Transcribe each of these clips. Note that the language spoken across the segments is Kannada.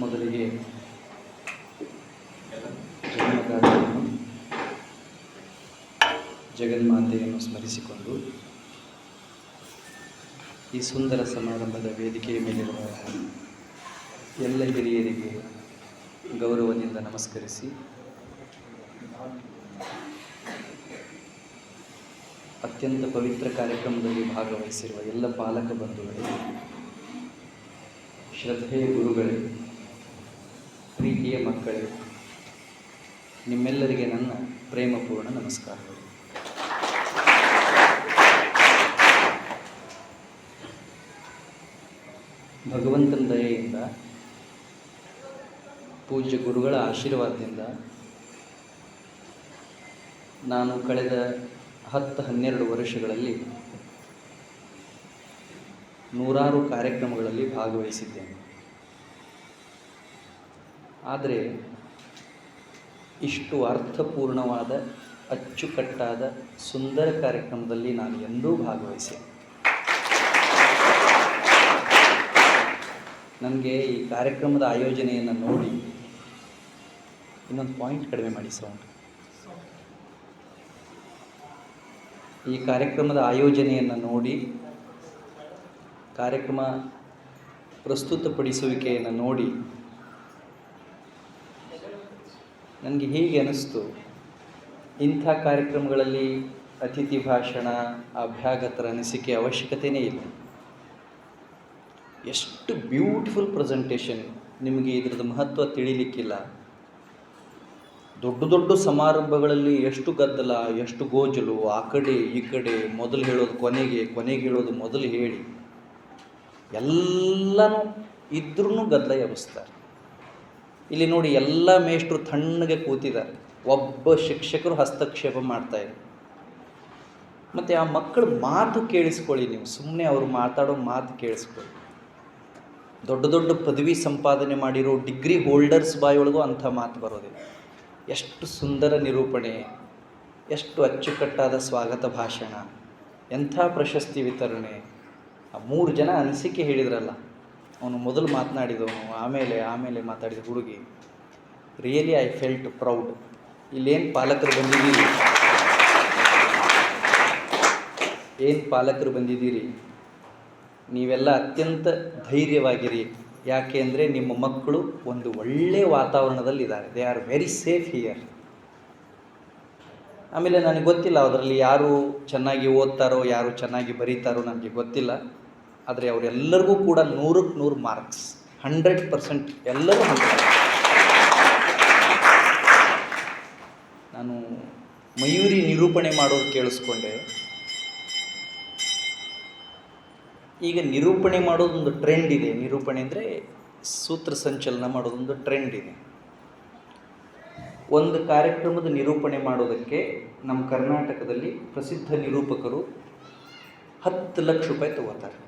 ಮೊದಲಿಗೆ ಜನ್ಮದಾತೆಯನ್ನು ಜಗನ್ಮಾತೆಯನ್ನು ಸ್ಮರಿಸಿಕೊಂಡು ಈ ಸುಂದರ ಸಮಾರಂಭದ ವೇದಿಕೆಯ ಮೇಲಿರುವ ಎಲ್ಲ ಹಿರಿಯರಿಗೆ ಗೌರವದಿಂದ ನಮಸ್ಕರಿಸಿ, ಅತ್ಯಂತ ಪವಿತ್ರ ಕಾರ್ಯಕ್ರಮದಲ್ಲಿ ಭಾಗವಹಿಸಿರುವ ಎಲ್ಲ ಪಾಲಕ ಬಂಧುಗಳೇ, ಶ್ರದ್ಧೆಯ ಗುರುಗಳೇ, ಪ್ರೀತಿಯ ಮಕ್ಕಳೇ, ನಿಮ್ಮೆಲ್ಲರಿಗೆ ನನ್ನ ಪ್ರೇಮಪೂರ್ಣ ನಮಸ್ಕಾರಗಳು. ಭಗವಂತನ ದಯೆಯಿಂದ, ಪೂಜ್ಯ ಗುರುಗಳ ಆಶೀರ್ವಾದದಿಂದ ನಾನು ಕಳೆದ 10-12 ವರ್ಷಗಳಲ್ಲಿ ನೂರಾರು ಕಾರ್ಯಕ್ರಮಗಳಲ್ಲಿ ಭಾಗವಹಿಸಿದ್ದೇನೆ. ಆದರೆ ಇಷ್ಟು ಅರ್ಥಪೂರ್ಣವಾದ, ಅಚ್ಚುಕಟ್ಟಾದ, ಸುಂದರ ಕಾರ್ಯಕ್ರಮದಲ್ಲಿ ನಾನು ಎಂದೂ ಭಾಗವಹಿಸಿದೆ. ನನಗೆ ಈ ಕಾರ್ಯಕ್ರಮದ ಆಯೋಜನೆಯನ್ನು ನೋಡಿ, ಇನ್ನೊಂದು ಪಾಯಿಂಟ್ ಕಡಿಮೆ ಮಾಡಿ ಸೌಂಡ್. ಈ ಕಾರ್ಯಕ್ರಮದ ಆಯೋಜನೆಯನ್ನು ನೋಡಿ, ಕಾರ್ಯಕ್ರಮ ಪ್ರಸ್ತುತಪಡಿಸುವಿಕೆಯನ್ನು ನೋಡಿ ನನಗೆ ಹೀಗೆ ಅನ್ನಿಸ್ತು, ಇಂಥ ಕಾರ್ಯಕ್ರಮಗಳಲ್ಲಿ ಅತಿಥಿ ಭಾಷಣ, ಅಭ್ಯಾಗತರ ಅನಿಸಿಕೆ ಅವಶ್ಯಕತೆಯೇ ಇಲ್ಲ. ಎಷ್ಟು ಬ್ಯೂಟಿಫುಲ್ ಪ್ರೆಸೆಂಟೇಷನ್. ನಿಮಗೆ ಇದರದ್ದು ಮಹತ್ವ ತಿಳಿಲಿಕ್ಕಿಲ್ಲ. ದೊಡ್ಡ ದೊಡ್ಡ ಸಮಾರಂಭಗಳಲ್ಲಿ ಎಷ್ಟು ಗದ್ದಲ, ಎಷ್ಟು ಗೋಜಲು, ಆ ಕಡೆ ಈ ಕಡೆ, ಮೊದಲು ಹೇಳೋದು ಕೊನೆಗೆ, ಕೊನೆಗೆ ಹೇಳೋದು ಮೊದಲು ಹೇಳಿ, ಎಲ್ಲನೂ ಇದ್ರೂ ಗದ್ದಲ ಎಬ್ಬಿಸ್ತಾರೆ. ಇಲ್ಲಿ ನೋಡಿ, ಎಲ್ಲ ಮೇಷ್ಟ್ರು ತಣ್ಣಗೆ ಕೂತಿದ್ದಾರೆ, ಒಬ್ಬ ಶಿಕ್ಷಕರು ಹಸ್ತಕ್ಷೇಪ ಮಾಡ್ತಾಯಿದ್ರು. ಮತ್ತು ಆ ಮಕ್ಕಳ ಮಾತು ಕೇಳಿಸ್ಕೊಳ್ಳಿ, ನೀವು ಸುಮ್ಮನೆ ಅವರು ಮಾತಾಡೋ ಮಾತು ಕೇಳಿಸ್ಕೊಳ್ಳಿ. ದೊಡ್ಡ ದೊಡ್ಡ ಪದವಿ ಸಂಪಾದನೆ ಮಾಡಿರೋ ಡಿಗ್ರಿ ಹೋಲ್ಡರ್ಸ್ ಬಾಯೊಳಗೂ ಅಂಥ ಮಾತು ಬರೋದಿಲ್ಲ. ಎಷ್ಟು ಸುಂದರ ನಿರೂಪಣೆ, ಎಷ್ಟು ಅಚ್ಚುಕಟ್ಟಾದ ಸ್ವಾಗತ ಭಾಷಣ, ಎಂಥ ಪ್ರಶಸ್ತಿ ವಿತರಣೆ. ಆ 3 ಜನ ಅನಿಸಿಕೆ ಹೇಳಿದ್ರಲ್ಲ, ಅವನು ಮೊದಲು ಮಾತನಾಡಿದವನು, ಆಮೇಲೆ ಮಾತಾಡಿದ ಹುಡುಗಿ, ರಿಯಲಿ ಐ ಫೆಲ್ಟ್ ಪ್ರೌಡ್. ಇಲ್ಲೇನು ಪಾಲಕರು ಬಂದಿದ್ದೀರಿ, ನೀವೆಲ್ಲ ಅತ್ಯಂತ ಧೈರ್ಯವಾಗಿರಿ. ಯಾಕೆ ಅಂದರೆ ನಿಮ್ಮ ಮಕ್ಕಳು ಒಂದು ಒಳ್ಳೆಯ ವಾತಾವರಣದಲ್ಲಿದ್ದಾರೆ. They are very safe here. ಆಮೇಲೆ ನನಗೆ ಗೊತ್ತಿಲ್ಲ ಅದರಲ್ಲಿ ಯಾರು ಚೆನ್ನಾಗಿ ಓದ್ತಾರೋ, ಯಾರು ಚೆನ್ನಾಗಿ ಬರೀತಾರೋ ನನಗೆ ಗೊತ್ತಿಲ್ಲ. ಆದರೆ ಅವರೆಲ್ಲರಿಗೂ ಕೂಡ 100ಕ್ಕೆ 100 ಮಾರ್ಕ್ಸ್, 100% ಎಲ್ಲರೂ. ನಾನು ಮಯೂರಿ ನಿರೂಪಣೆ ಮಾಡೋದು ಕೇಳಿಸ್ಕೊಂಡೆ. ಈಗ ನಿರೂಪಣೆ ಮಾಡೋದೊಂದು ಟ್ರೆಂಡ್ ಇದೆ. ನಿರೂಪಣೆ ಅಂದರೆ ಸೂತ್ರ ಸಂಚಲನ ಮಾಡೋದೊಂದು ಟ್ರೆಂಡ್ ಇದೆ. ಒಂದು ಕಾರ್ಯಕ್ರಮದ ನಿರೂಪಣೆ ಮಾಡೋದಕ್ಕೆ ನಮ್ಮ ಕರ್ನಾಟಕದಲ್ಲಿ ಪ್ರಸಿದ್ಧ ನಿರೂಪಕರು 10 ಲಕ್ಷ ರೂಪಾಯಿ ತಗೋತಾರೆ.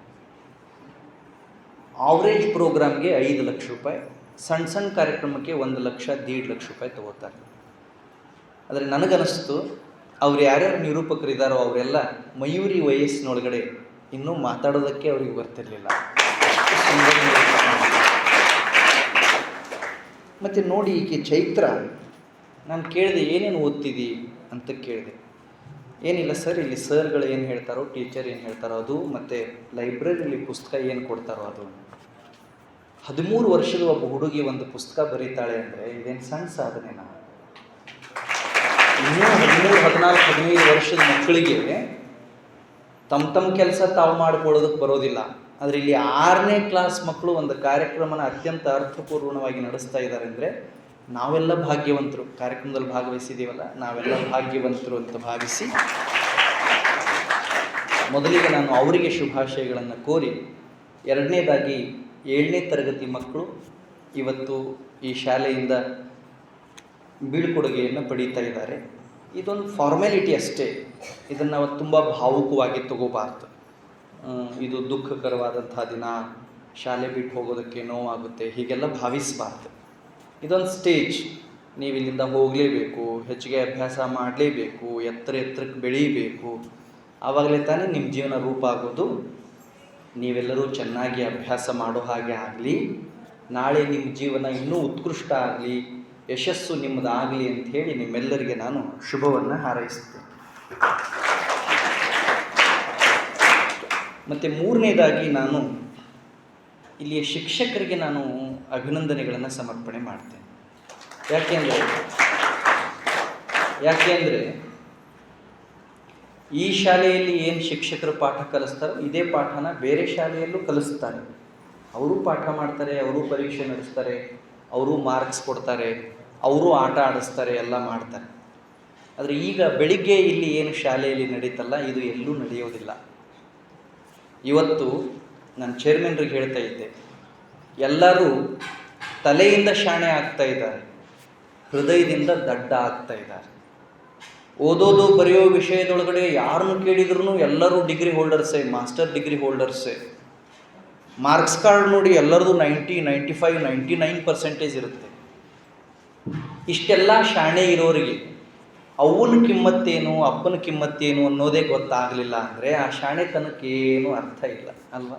ಆವ್ರೇಜ್ ಪ್ರೋಗ್ರಾಮ್ಗೆ 5 ಲಕ್ಷ ರೂಪಾಯಿ, ಸಣ್ಣ ಕಾರ್ಯಕ್ರಮಕ್ಕೆ 1 ಲಕ್ಷ, 1.5 ಲಕ್ಷ ರೂಪಾಯಿ ತಗೋತಾರೆ. ಆದರೆ ನನಗನ್ನಿಸ್ತು, ಅವ್ರು ಯಾರ್ಯಾರು ನಿರೂಪಕರಿದ್ದಾರೋ ಅವರೆಲ್ಲ ಮಯೂರಿ ವಯಸ್ಸಿನೊಳಗಡೆ ಇನ್ನೂ ಮಾತಾಡೋದಕ್ಕೆ ಅವ್ರಿಗೆ ಬರ್ತಿರಲಿಲ್ಲ. ಮತ್ತು ನೋಡಿ, ಈಕೆ ಚೈತ್ರ, ನಾನು ಕೇಳಿದೆ ಏನೇನು ಓದ್ತಿದ್ದಿ ಅಂತ ಕೇಳಿದೆ. ಏನಿಲ್ಲ ಸರ್, ಇಲ್ಲಿ ಸರ್ಗಳು ಏನು ಹೇಳ್ತಾರೋ, ಟೀಚರ್ ಏನು ಹೇಳ್ತಾರೋ ಅದು, ಮತ್ತು ಲೈಬ್ರರಿಯಲ್ಲಿ ಪುಸ್ತಕ ಏನು ಕೊಡ್ತಾರೋ ಅದು. 13 ವರ್ಷದ ಒಬ್ಬ ಹುಡುಗಿ ಒಂದು ಪುಸ್ತಕ ಬರೀತಾಳೆ ಅಂದರೆ ಇದೇನು ಸಣ್ಣ ಸಾಧನೆನಾ? ಇನ್ನೂ 13, 14, 15 ವರ್ಷದ ಮಕ್ಕಳಿಗೆ ತಮ್ಮ ಕೆಲಸ ತಾವು ಮಾಡ್ಕೊಳ್ಳೋದಕ್ಕೆ ಬರೋದಿಲ್ಲ. ಆದರೆ ಇಲ್ಲಿ 6ನೇ ಕ್ಲಾಸ್ ಮಕ್ಕಳು ಒಂದು ಕಾರ್ಯಕ್ರಮನ ಅತ್ಯಂತ ಅರ್ಥಪೂರ್ಣವಾಗಿ ನಡೆಸ್ತಾ ಇದ್ದಾರೆ ಅಂದರೆ ನಾವೆಲ್ಲ ಭಾಗ್ಯವಂತರು. ಕಾರ್ಯಕ್ರಮದಲ್ಲಿ ಭಾಗವಹಿಸಿದ್ದೀವಲ್ಲ, ನಾವೆಲ್ಲ ಭಾಗ್ಯವಂತರು ಅಂತ ಭಾವಿಸಿ ಮೊದಲಿಗೆ ನಾನು ಅವರಿಗೆ ಶುಭಾಶಯಗಳನ್ನು ಕೋರಿ, ಎರಡನೇದಾಗಿ 7ನೇ ತರಗತಿ ಮಕ್ಕಳು ಇವತ್ತು ಈ ಶಾಲೆಯಿಂದ ಬೀಳ್ಕೊಡುಗೆಯನ್ನು ಪಡೀತಾ ಇದ್ದಾರೆ. ಇದೊಂದು ಫಾರ್ಮ್ಯಾಲಿಟಿ ಅಷ್ಟೇ. ಇದನ್ನು ನಾವು ತುಂಬ ಭಾವುಕವಾಗಿ ತಗೋಬಾರ್ದು. ಇದು ದುಃಖಕರವಾದಂಥ ದಿನ, ಶಾಲೆ ಬಿಟ್ಟು ಹೋಗೋದಕ್ಕೆ ನೋವಾಗುತ್ತೆ, ಹೀಗೆಲ್ಲ ಭಾವಿಸಬಾರ್ದು. ಇದೊಂದು ಸ್ಟೇಜ್. ನೀವು ಇಲ್ಲಿಂದ ಹೋಗಲೇಬೇಕು, ಹೆಚ್ಚಿಗೆ ಅಭ್ಯಾಸ ಮಾಡಲೇಬೇಕು, ಎತ್ತರಕ್ಕೆ ಬೆಳೀಬೇಕು. ಆವಾಗಲೇ ತಾನೇ ನಿಮ್ಮ ಜೀವನ ರೂಪ ಆಗೋದು. ನೀವೆಲ್ಲರೂ ಚೆನ್ನಾಗಿ ಅಭ್ಯಾಸ ಮಾಡೋ ಹಾಗೆ ಆಗಲಿ. ನಾಳೆ ನಿಮ್ಮ ಜೀವನ ಇನ್ನೂ ಉತ್ಕೃಷ್ಟ ಆಗಲಿ, ಯಶಸ್ಸು ನಿಮ್ಮದಾಗಲಿ ಅಂತ ಹೇಳಿ ನಿಮ್ಮೆಲ್ಲರಿಗೆ ನಾನು ಶುಭವನ್ನು ಹಾರೈಸುತ್ತೇನೆ. ಮತ್ತು ಮೂರನೇದಾಗಿ ನಾನು ಇಲ್ಲಿಯ ಶಿಕ್ಷಕರಿಗೆ ನಾನು ಅಭಿನಂದನೆಗಳನ್ನು ಸಮರ್ಪಣೆ ಮಾಡ್ತೇನೆ. ಯಾಕೆಂದರೆ ಈ ಶಾಲೆಯಲ್ಲಿ ಏನು ಶಿಕ್ಷಕರು ಪಾಠ ಕಲಿಸ್ತಾರೋ ಇದೇ ಪಾಠನ ಬೇರೆ ಶಾಲೆಯಲ್ಲೂ ಕಲಿಸ್ತಾರೆ. ಅವರು ಪಾಠ ಮಾಡ್ತಾರೆ, ಅವರು ಪರೀಕ್ಷೆ ನಡೆಸ್ತಾರೆ, ಅವರು ಮಾರ್ಕ್ಸ್ ಕೊಡ್ತಾರೆ, ಅವರು ಆಟ ಆಡಿಸ್ತಾರೆ, ಎಲ್ಲ ಮಾಡ್ತಾರೆ. ಆದರೆ ಈಗ ಬೆಳಿಗ್ಗೆ ಇಲ್ಲಿ ಏನು ಶಾಲೆಯಲ್ಲಿ ನಡೀತಲ್ಲ, ಇದು ಎಲ್ಲೂ ನಡೆಯೋದಿಲ್ಲ. ಇವತ್ತು ನಾನು ಚೇರ್ಮನ್ರಿಗೆ ಹೇಳ್ತಾ ಇದ್ದೆ, ಎಲ್ಲರೂ ತಲೆಯಿಂದ ಶಾಣೆ ಆಗ್ತಾ ಇದ್ದಾರೆ, ಹೃದಯದಿಂದ ದಡ್ಡ ಆಗ್ತಾ ಇದ್ದಾರೆ. ಓದೋದು ಬರೆಯೋ ವಿಷಯದೊಳಗಡೆ ಯಾರನ್ನು ಕೇಳಿದ್ರು ಎಲ್ಲರೂ ಡಿಗ್ರಿ ಹೋಲ್ಡರ್ಸೇ, ಮಾಸ್ಟರ್ ಡಿಗ್ರಿ ಹೋಲ್ಡರ್ಸೇ. ಮಾರ್ಕ್ಸ್ ಕಾರ್ಡ್ ನೋಡಿ ಎಲ್ಲರದು 90, 95, 99% ಇರುತ್ತೆ. ಇಷ್ಟೆಲ್ಲ ಶಾಣೆ ಇರೋರಿಗೆ ಅವನ ಕಿಮ್ಮತ್ತೇನು, ಅಪ್ಪನ ಕಿಮ್ಮತ್ತೇನು ಅನ್ನೋದೇ ಗೊತ್ತಾಗಲಿಲ್ಲ ಅಂದರೆ ಆ ಶಾಣೆತನಕ್ಕೇನು ಅರ್ಥ ಇಲ್ಲ ಅಲ್ವಾ?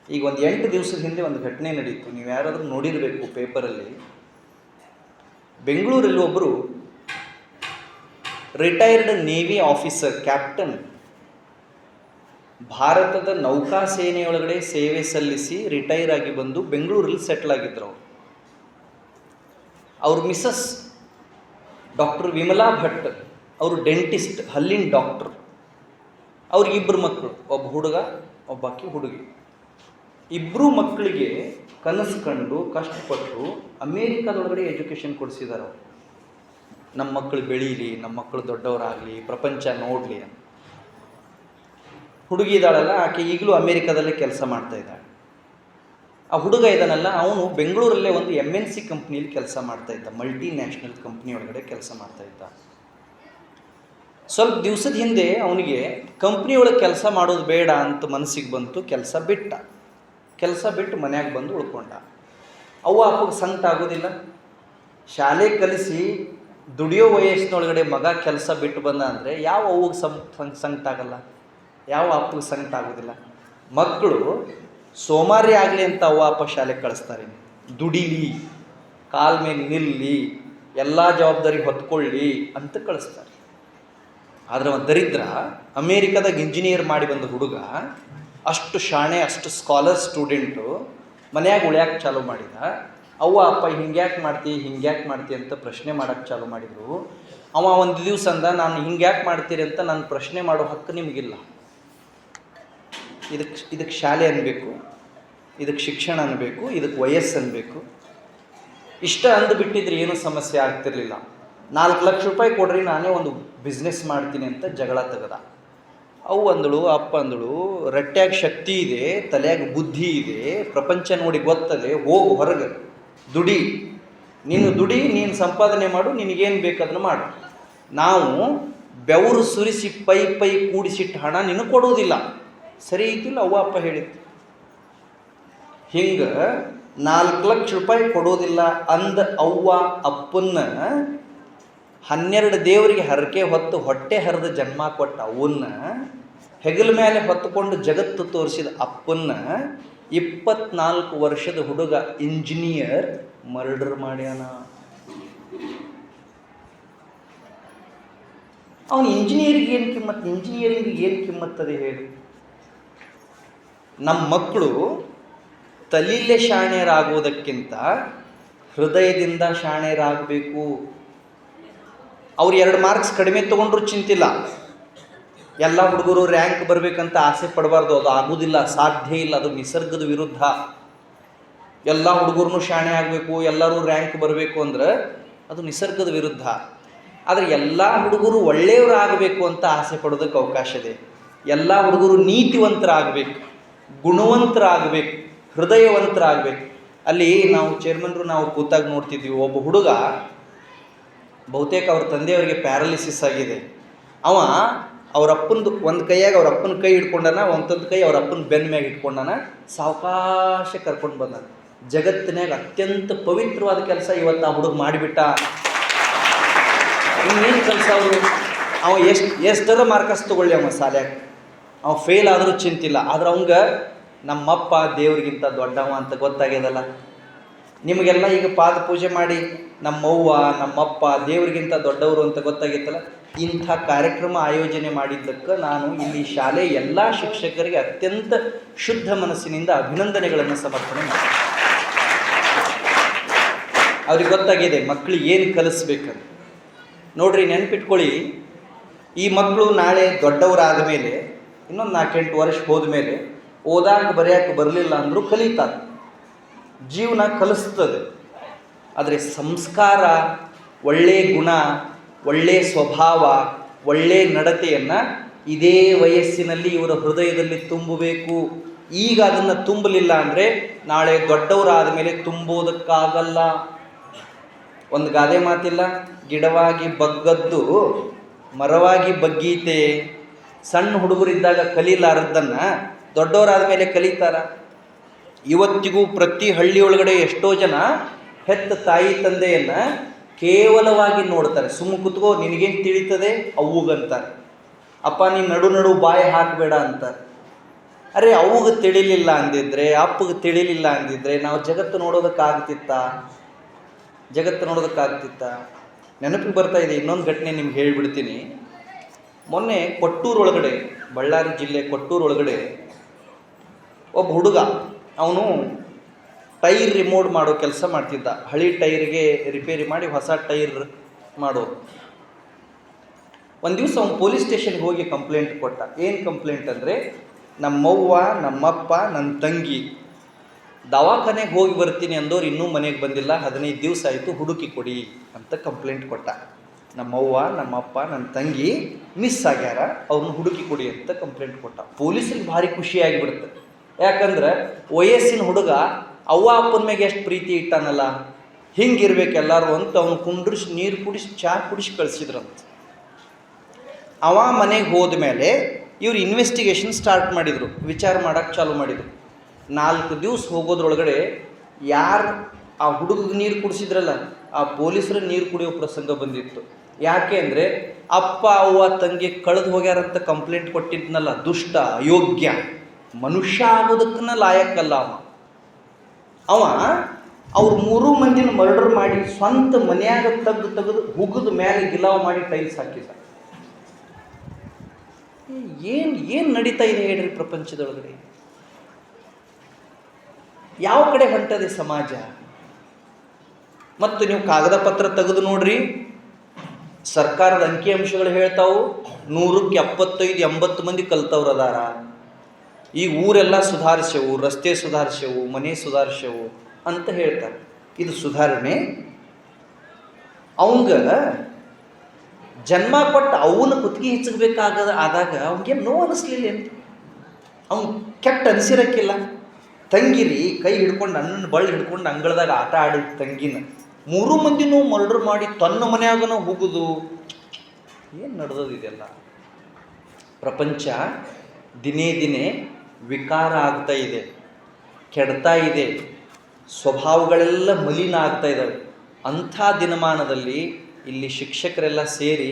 ಈಗ ಒಂದು 8 ದಿವಸದ ಹಿಂದೆ ಒಂದು ಘಟನೆ ನಡೀತು, ನೀವು ಯಾರಾದರೂ ನೋಡಿರಬೇಕು ಪೇಪರಲ್ಲಿ. ಬೆಂಗಳೂರಲ್ಲಿ ಒಬ್ಬರು ರಿಟೈರ್ಡ್ ನೇವಿ ಆಫೀಸರ್, ಕ್ಯಾಪ್ಟನ್, ಭಾರತದ ನೌಕಾ ಸೇನೆಯೊಳಗಡೆ ಸೇವೆ ಸಲ್ಲಿಸಿ ರಿಟೈರ್ ಆಗಿ ಬಂದು ಬೆಂಗಳೂರಲ್ಲಿ ಸೆಟ್ಲ್ ಆಗಿದ್ರು. ಅವ್ರ ಮಿಸಸ್ ಡಾಕ್ಟರ್ ವಿಮಲಾ ಭಟ್, ಅವರು ಡೆಂಟಿಸ್ಟ್, ಹಲ್ಲಿನ ಡಾಕ್ಟರ್. ಅವ್ರಿಗಿಬ್ಬರು ಮಕ್ಕಳು, ಒಬ್ಬ ಹುಡುಗ, ಒಬ್ಬಾಕಿ ಹುಡುಗಿ. ಇಬ್ಬರು ಮಕ್ಕಳಿಗೆ ಕನಸು ಕಂಡು ಕಷ್ಟಪಟ್ಟು ಅಮೇರಿಕಾದೊಳಗಡೆ ಎಜುಕೇಷನ್ ಕೊಡಿಸಿದ್ದಾರೆ. ನಮ್ಮ ಮಕ್ಕಳು ಬೆಳೀಲಿ, ನಮ್ಮ ಮಕ್ಕಳು ದೊಡ್ಡವರಾಗಲಿ, ಪ್ರಪಂಚ ನೋಡಲಿ ಅಂತ. ಹುಡುಗಿ ಇದ್ದಾಳಲ್ಲ, ಆಕೆ ಈಗಲೂ ಅಮೇರಿಕಾದಲ್ಲೇ ಕೆಲಸ ಮಾಡ್ತಾ ಇದ್ದಾಳೆ. ಆ ಹುಡುಗ ಇದ್ದಾನಲ್ಲ, ಅವನು ಬೆಂಗಳೂರಲ್ಲೇ ಒಂದು MNC ಕಂಪ್ನಿಯಲ್ಲಿ ಕೆಲಸ ಮಾಡ್ತಾ ಇದ್ದ, ಮಲ್ಟಿ ನ್ಯಾಷನಲ್ ಕಂಪ್ನಿ ಒಳಗಡೆ ಕೆಲಸ ಮಾಡ್ತಾ ಇದ್ದ. ಸ್ವಲ್ಪ ದಿವಸದ ಹಿಂದೆ ಅವನಿಗೆ ಕಂಪ್ನಿ ಒಳಗೆ ಕೆಲಸ ಮಾಡೋದು ಬೇಡ ಅಂತ ಮನಸ್ಸಿಗೆ ಬಂತು, ಕೆಲಸ ಬಿಟ್ಟು ಮನ್ಯಾಗ ಬಂದು ಉಳ್ಕೊಂಡ. ಅವ್ವ ಅಪ್ಪಗೆ ಸಂಕಟ ಆಗೋದಿಲ್ಲ. ಶಾಲೆ ಕಲಿಸಿ ದುಡಿಯೋ ವಯಸ್ಸಿನೊಳಗಡೆ ಮಗ ಕೆಲಸ ಬಿಟ್ಟು ಬಂದ ಅಂದರೆ ಯಾವ ಅವ್ಗೆ ಸಂಕಟ ಆಗಲ್ಲ, ಯಾವ ಅಪ್ಪಗೆ ಸಂಕಟ ಆಗೋದಿಲ್ಲ. ಮಕ್ಕಳು ಸೋಮಾರಿ ಆಗಲಿ ಅಂತ ಅವ್ವ ಅಪ್ಪ ಶಾಲೆಗೆ ಕಳಿಸ್ತಾರೆ, ದುಡಿಲಿ, ಕಾಲ ಮೇಲೆ ನಿಲ್ಲಿ, ಎಲ್ಲ ಜವಾಬ್ದಾರಿ ಹೊತ್ಕೊಳ್ಳಿ ಅಂತ ಕಳಿಸ್ತಾರೆ. ಆದರೆ ಒಂದು ದರಿದ್ರ ಅಮೇರಿಕಾದಾಗ ಇಂಜಿನಿಯರ್ ಮಾಡಿ ಬಂದ ಹುಡುಗ, ಅಷ್ಟು ಶಾಣೆ, ಅಷ್ಟು ಸ್ಕಾಲರ್ ಸ್ಟೂಡೆಂಟು, ಮನ್ಯಾಗ ಉಳ್ಯಾಕೆ ಚಾಲೂ ಮಾಡಿದ. ಅವ್ವ ಅಪ್ಪ ಹಿಂಗ್ಯಾಕೆ ಮಾಡ್ತಿ ಅಂತ ಪ್ರಶ್ನೆ ಮಾಡೋಕ್ಕೆ ಚಾಲೂ ಮಾಡಿದರು. ಅವ ಒಂದು ದಿವಸ ಅಂದ, ನಾನು ಹಿಂಗ್ಯಾಕೆ ಮಾಡ್ತೀರಿ ಅಂತ ನಾನು ಪ್ರಶ್ನೆ ಮಾಡೋ ಹಕ್ಕು ನಿಮಗಿಲ್ಲ. ಇದಕ್ಕೆ ಶಾಲೆ ಅನ್ನಬೇಕು, ಇದಕ್ಕೆ ಶಿಕ್ಷಣ ಅನ್ನಬೇಕು, ಇದಕ್ಕೆ ವಯಸ್ಸು ಅನ್ನಬೇಕು. ಇಷ್ಟ ಅಂದುಬಿಟ್ಟಿದ್ರೆ ಏನೂ ಸಮಸ್ಯೆ ಆಗ್ತಿರ್ಲಿಲ್ಲ. 4 ಲಕ್ಷ ರೂಪಾಯಿ ಕೊಡ್ರಿ, ನಾನೇ ಒಂದು ಬಿಸ್ನೆಸ್ ಮಾಡ್ತೀನಿ ಅಂತ ಜಗಳ ತೆಗೆದ. ಅವು ಅಂದಳು, ಅಪ್ಪ ಅಂದಳು, ರಟ್ಟ್ಯಾಗ ಶಕ್ತಿ ಇದೆ, ತಲೆಯಾಗ ಬುದ್ಧಿ ಇದೆ, ಪ್ರಪಂಚ ನೋಡಿ ಗೊತ್ತದೆ, ಹೋಗು ಹೊರಗೆ ದುಡಿ, ನೀನು ಸಂಪಾದನೆ ಮಾಡು, ನಿನಗೇನು ಬೇಕಾದನ್ನು ಮಾಡು. ನಾವು ಬೆವರು ಸುರಿಸಿ ಪೈ ಕೂಡಿಸಿಟ್ಟು ಹಣ ನೀನು ಕೊಡುವುದಿಲ್ಲ. ಸರಿ ಇದ್ದಿಲ್ಲ ಅವ್ವ ಅಪ್ಪ ಹೇಳಿದ್ದು. ಹಿಂಗೆ 4 ಲಕ್ಷ ರೂಪಾಯಿ ಕೊಡೋದಿಲ್ಲ ಅಂದ ಅವ್ವ ಅಪ್ಪನ್ನ 12 ದೇವರಿಗೆ ಹರಕೆ ಹೊತ್ತು ಹೊಟ್ಟೆ ಹರಿದು ಜನ್ಮ ಕೊಟ್ಟ ಅವನ್ನ, ಹೆಗಲ ಮೇಲೆ ಹೊತ್ತುಕೊಂಡು ಜಗತ್ತು ತೋರಿಸಿದ ಅಪ್ಪನ್ನ 24 ವರ್ಷದ ಹುಡುಗ ಇಂಜಿನಿಯರ್ ಮರ್ಡರ್ ಮಾಡ್ಯಾನ. ಅವನು ಇಂಜಿನಿಯರಿಂಗ್ ಏನು ಕಿಮ್ಮತ್ತದೆ ಹೇಳಿ? ನಮ್ಮ ಮಕ್ಕಳು ತಲೀಲೆ ಶಾಣ್ಯರಾಗೋದಕ್ಕಿಂತ ಹೃದಯದಿಂದ ಶಾಣ್ಯರಾಗಬೇಕು. ಅವ್ರು 2 ಮಾರ್ಕ್ಸ್ ಕಡಿಮೆ ತೊಗೊಂಡ್ರು ಚಿಂತಿಲ್ಲ. ಎಲ್ಲ ಹುಡುಗರು ರ್ಯಾಂಕ್ ಬರಬೇಕಂತ ಆಸೆ ಪಡಬಾರ್ದು, ಅದು ಆಗೋದಿಲ್ಲ, ಸಾಧ್ಯ ಇಲ್ಲ, ಅದು ನಿಸರ್ಗದ ವಿರುದ್ಧ. ಎಲ್ಲ ಹುಡುಗರು ಶಾಣೆ ಆಗಬೇಕು, ಎಲ್ಲರೂ ರ್ಯಾಂಕ್ ಬರಬೇಕು ಅಂದ್ರೆ ಅದು ನಿಸರ್ಗದ ವಿರುದ್ಧ. ಆದರೆ ಎಲ್ಲ ಹುಡುಗರು ಒಳ್ಳೆಯವರಾಗಬೇಕು ಅಂತ ಆಸೆ ಪಡೋದಕ್ಕೆ ಅವಕಾಶ ಇದೆ. ಎಲ್ಲ ಹುಡುಗರು ನೀತಿವಂತರಾಗಬೇಕು, ಗುಣವಂತರಾಗಬೇಕು, ಹೃದಯವಂತರಾಗಬೇಕು. ಅಲ್ಲಿ ನಾವು ಚೇರ್ಮನ್ರು ನಾವು ಕೂತಾಗ ನೋಡ್ತಿದ್ವಿ, ಒಬ್ಬ ಹುಡುಗ ಬಹುತೇಕ ಅವ್ರ ತಂದೆಯವರಿಗೆ ಪ್ಯಾರಾಲಿಸಿಸ್ ಆಗಿದೆ. ಅವ ಅವ್ರ ಅಪ್ಪನದು ಒಂದು ಕೈಯಾಗ ಅವ್ರ ಅಪ್ಪನ ಕೈ ಹಿಡ್ಕೊಂಡಾನ, ಒಂದೊಂದು ಕೈ ಅವ್ರ ಅಪ್ಪನ ಬೆನ್ನ ಮ್ಯಾಗ ಇಟ್ಕೊಂಡಾನ, ಸಾವಕಾಶ ಕರ್ಕೊಂಡು ಬಂದಾನ. ಜಗತ್ತಿನಾಗ ಅತ್ಯಂತ ಪವಿತ್ರವಾದ ಕೆಲಸ ಇವತ್ತು ಆ ಹುಡುಗ ಮಾಡಿಬಿಟ್ಟ. ಇನ್ನೇನು ಕೆಲಸ ಅವರು? ಅವ ಎಷ್ಟರ ಮಾರ್ಕಸ್ ತೊಗೊಳ್ಳಿ, ಅವ ಶಾಲ್ಯಾಗ ಅವ ಫೇಲ್ ಆದರೂ ಚಿಂತಿಲ್ಲ. ಆದ್ರೆ ಅವಂಗೆ ನಮ್ಮಪ್ಪ ದೇವ್ರಿಗಿಂತ ದೊಡ್ಡವ ಅಂತ ಗೊತ್ತಾಗ್ಯದಲ್ಲ. ನಿಮಗೆಲ್ಲ ಈಗ ಪಾದ ಪೂಜೆ ಮಾಡಿ ನಮ್ಮವ್ವ ನಮ್ಮಪ್ಪ ದೇವರಿಗಿಂತ ದೊಡ್ಡವರು ಅಂತ ಗೊತ್ತಾಗಿತ್ತಲ್ಲ. ಇಂಥ ಕಾರ್ಯಕ್ರಮ ಆಯೋಜನೆ ಮಾಡಿದ್ದಕ್ಕೆ ನಾನು ಇಲ್ಲಿ ಶಾಲೆ ಎಲ್ಲ ಶಿಕ್ಷಕರಿಗೆ ಅತ್ಯಂತ ಶುದ್ಧ ಮನಸ್ಸಿನಿಂದ ಅಭಿನಂದನೆಗಳನ್ನು ಸಮರ್ಥನೆ ಮಾಡಿ. ಅವ್ರಿಗೆ ಗೊತ್ತಾಗಿದೆ ಮಕ್ಕಳಿಗೆ ಏನು ಕಲಿಸ್ಬೇಕಂತ. ನೋಡ್ರಿ, ನೆನ್ಪಿಟ್ಕೊಳ್ಳಿ, ಈ ಮಕ್ಕಳು ನಾಳೆ ದೊಡ್ಡವರಾದ ಮೇಲೆ ಇನ್ನೊಂದು 4-8 ವರ್ಷ ಹೋದ ಮೇಲೆ ಓದಾಕ ಬರೆಯೋಕೆ ಬರಲಿಲ್ಲ ಅಂದರೂ ಕಲಿತಾರೆ, ಜೀವನ ಕಲಿಸ್ತದೆ. ಆದರೆ ಸಂಸ್ಕಾರ, ಒಳ್ಳೆಯ ಗುಣ, ಒಳ್ಳೆಯ ಸ್ವಭಾವ, ಒಳ್ಳೆಯ ನಡತೆಯನ್ನು ಇದೇ ವಯಸ್ಸಿನಲ್ಲಿ ಇವರ ಹೃದಯದಲ್ಲಿ ತುಂಬಬೇಕು. ಈಗ ಅದನ್ನು ತುಂಬಲಿಲ್ಲ ಅಂದರೆ ನಾಳೆ ದೊಡ್ಡವರಾದ ಮೇಲೆ ತುಂಬೋದಕ್ಕಾಗಲ್ಲ. ಒಂದು ಗಾದೆ ಮಾತಿಲ್ಲ, ಗಿಡವಾಗಿ ಬಗ್ಗದ್ದು ಮರವಾಗಿ ಬಗ್ಗೀತೆ. ಸಣ್ಣ ಹುಡುಗರಿದ್ದಾಗ ಕಲೀಲಾರದ್ದನ್ನು ದೊಡ್ಡವರಾದ ಮೇಲೆ ಕಲಿತಾರ. ಇವತ್ತಿಗೂ ಪ್ರತಿ ಹಳ್ಳಿಯೊಳಗಡೆ ಎಷ್ಟೋ ಜನ ಹೆತ್ತ ತಾಯಿ ತಂದೆಯನ್ನು ಕೇವಲವಾಗಿ ನೋಡ್ತಾರೆ. ಸುಮ್ಮ ಕುತ್ಕೋ, ನಿನಗೇನು ತಿಳಿತದೆ ಅವ್ಗಂತಾರೆ. ಅಪ್ಪ ನೀನು ನಡು ಬಾಯಿ ಹಾಕಬೇಡ ಅಂತಾರೆ. ಅರೆ, ಅವ್ಗೆ ತಿಳಿಲಿಲ್ಲ ಅಂದಿದ್ರೆ, ಅಪ್ಪಗೆ ತಿಳಿಲಿಲ್ಲ ಅಂದಿದ್ರೆ ನಾವು ಜಗತ್ತು ನೋಡೋದಕ್ಕಾಗ್ತಿತ್ತ? ನೆನಪಿಗೆ ಬರ್ತಾ ಇದೆ ಇನ್ನೊಂದು ಘಟನೆ ನಿಮ್ಗೆ ಹೇಳಿಬಿಡ್ತೀನಿ. ಮೊನ್ನೆ ಕೊಟ್ಟೂರೊಳಗಡೆ, ಬಳ್ಳಾರಿ ಜಿಲ್ಲೆ ಕೊಟ್ಟೂರೊಳಗಡೆ ಒಬ್ಬ ಹುಡುಗ, ಅವನು ಟೈರ್ ರಿಮೋಟ್ ಮಾಡೋ ಕೆಲಸ ಮಾಡ್ತಿದ್ದ. ಹಳಿ ಟೈರ್ಗೆ ರಿಪೇರಿ ಮಾಡಿ ಹೊಸ ಟೈರ್ ಮಾಡೋ. ಒಂದು ದಿವಸ ಅವನು ಪೊಲೀಸ್ ಸ್ಟೇಷನ್ಗೆ ಹೋಗಿ ಕಂಪ್ಲೇಂಟ್ ಕೊಟ್ಟ. ಏನು ಕಂಪ್ಲೇಂಟ್ ಅಂದರೆ, ನಮ್ಮವ್ವ ನಮ್ಮಪ್ಪ ನನ್ನ ತಂಗಿ ದವಾಖಾನೆಗೆ ಹೋಗಿ ಬರ್ತೀನಿ ಅಂದವ್ರು ಇನ್ನೂ ಮನೆಗೆ ಬಂದಿಲ್ಲ, 15 ದಿವಸ ಆಯಿತು, ಹುಡುಕಿ ಕೊಡಿ ಅಂತ ಕಂಪ್ಲೇಂಟ್ ಕೊಟ್ಟ. ನಮ್ಮವ್ವ ನಮ್ಮಪ್ಪ ನನ್ನ ತಂಗಿ ಮಿಸ್ ಆಗ್ಯಾರ, ಅವ್ರನ್ನ ಹುಡುಕಿ ಕೊಡಿ ಅಂತ ಕಂಪ್ಲೇಂಟ್ ಕೊಟ್ಟ. ಪೊಲೀಸರಿಗೆ ಭಾರಿ ಖುಷಿಯಾಗಿಬಿಡುತ್ತೆ. ಯಾಕಂದ್ರೆ ವಯಸ್ಸಿನ ಹುಡುಗ ಅವ್ವ ಅಪ್ಪನ ಮೇಲೆ ಎಷ್ಟು ಪ್ರೀತಿ ಇಟ್ಟಾನಲ್ಲ, ಹಿಂಗಿರ್ಬೇಕು ಎಲ್ಲರೂ ಅಂತ ಅವನು ಕುಂಡ್ರಿಸಿ ನೀರು ಕುಡಿಸಿ ಚಹಾ ಕುಡಿಸಿ ಕಳಿಸಿದ್ರಂತ. ಅವ ಮನೆಗೆ ಹೋದ ಮೇಲೆ ಇವ್ರು ಇನ್ವೆಸ್ಟಿಗೇಷನ್ ಸ್ಟಾರ್ಟ್ ಮಾಡಿದರು, ವಿಚಾರ ಮಾಡೋಕ್ಕೆ ಚಾಲು ಮಾಡಿದರು. 4 ದಿವಸ ಹೋಗೋದ್ರೊಳಗಡೆ ಯಾರು ಆ ಹುಡುಗಗೆ ನೀರು ಕುಡಿಸಿದ್ರಲ್ಲ, ಆ ಪೊಲೀಸರು ನೀರು ಕುಡಿಯೋ ಪ್ರಸಂಗ ಬಂದಿತ್ತು. ಯಾಕೆ ಅಂದರೆ, ಅಪ್ಪ ಅವ್ವ ತಂಗಿ ಕಳೆದು ಹೋಗ್ಯಾರಂತ ಕಂಪ್ಲೇಂಟ್ ಕೊಟ್ಟಿದ್ನಲ್ಲ, ದುಷ್ಟ ಅಯೋಗ್ಯ, ಮನುಷ್ಯ ಆಗೋದಕ್ಕನ್ನ ಲಾಯಕ್ಕಲ್ಲ ಅವ ಅವ್ರು 3 ಮಂದಿನ ಮರ್ಡರ್ ಮಾಡಿ ಸ್ವಂತ ಮನೆಯಾಗ ತೆಗೆದು ಹುಗಿದ ಮೇಲೆ ಗಿಲಾವ್ ಮಾಡಿ ಟೈಲ್ಸ್ ಹಾಕಿದ. ಏನು ನಡೀತಾ ಇದೆ ಹೇಳ್ರಿ ಪ್ರಪಂಚದೊಳಗಡೆ? ಯಾವ ಕಡೆ ಹೊಂಟದೆ ಸಮಾಜ? ಮತ್ತು ನೀವು ಕಾಗದ ಪತ್ರ ತೆಗೆದು ನೋಡ್ರಿ, ಸರ್ಕಾರದ ಅಂಕಿಅಂಶಗಳು ಹೇಳ್ತಾವು 100ಕ್ಕೆ 75-80 ಮಂದಿ ಕಲ್ತವ್ರು ಅದಾರ. ಈಗ ಊರೆಲ್ಲ ಸುಧಾರಿಸೆವು, ರಸ್ತೆ ಸುಧಾರಿಸೆವು, ಮನೆ ಸುಧಾರಿಸೆವು ಅಂತ ಹೇಳ್ತಾರೆ. ಇದು ಸುಧಾರಣೆ? ಅವಂಗ ಜನ್ಮ ಕೊಟ್ಟು ಅವನ ಕುತ್ತಿಗೆ ಆದಾಗ ಅವ್ನಿಗೆ ನೋವು ಅನ್ನಿಸ್ಲಿಲ್ಲ ಅಂತ, ಅವ್ನು ಕೆಟ್ಟ ಅನಿಸಿರಕ್ಕಿಲ್ಲ. ತಂಗಿರಿ ಕೈ ಹಿಡ್ಕೊಂಡು ಅಣ್ಣನ ಬಳ್ಳಿ ಹಿಡ್ಕೊಂಡು ಅಂಗಳದಾಗ ಆಟ ಆಡಿದ ತಂಗಿನ 3 ಮಂದಿನೂ ಮರ್ಡರ್ ಮಾಡಿ ತನ್ನ ಮನೆಯಾಗನೂ ಹೋಗುದು. ಏನು ನಡೆದೋದಿದೆಲ್ಲ? ಪ್ರಪಂಚ ದಿನೇ ದಿನೇ ವಿಕಾರ ಆಗ್ತಾ ಇದೆ, ಕೆಡ್ತಾ ಇದೆ, ಸ್ವಭಾವಗಳೆಲ್ಲ ಮಲಿನ ಆಗ್ತಾ ಇದ್ದಾವೆ. ಅಂಥ ದಿನಮಾನದಲ್ಲಿ ಇಲ್ಲಿ ಶಿಕ್ಷಕರೆಲ್ಲ ಸೇರಿ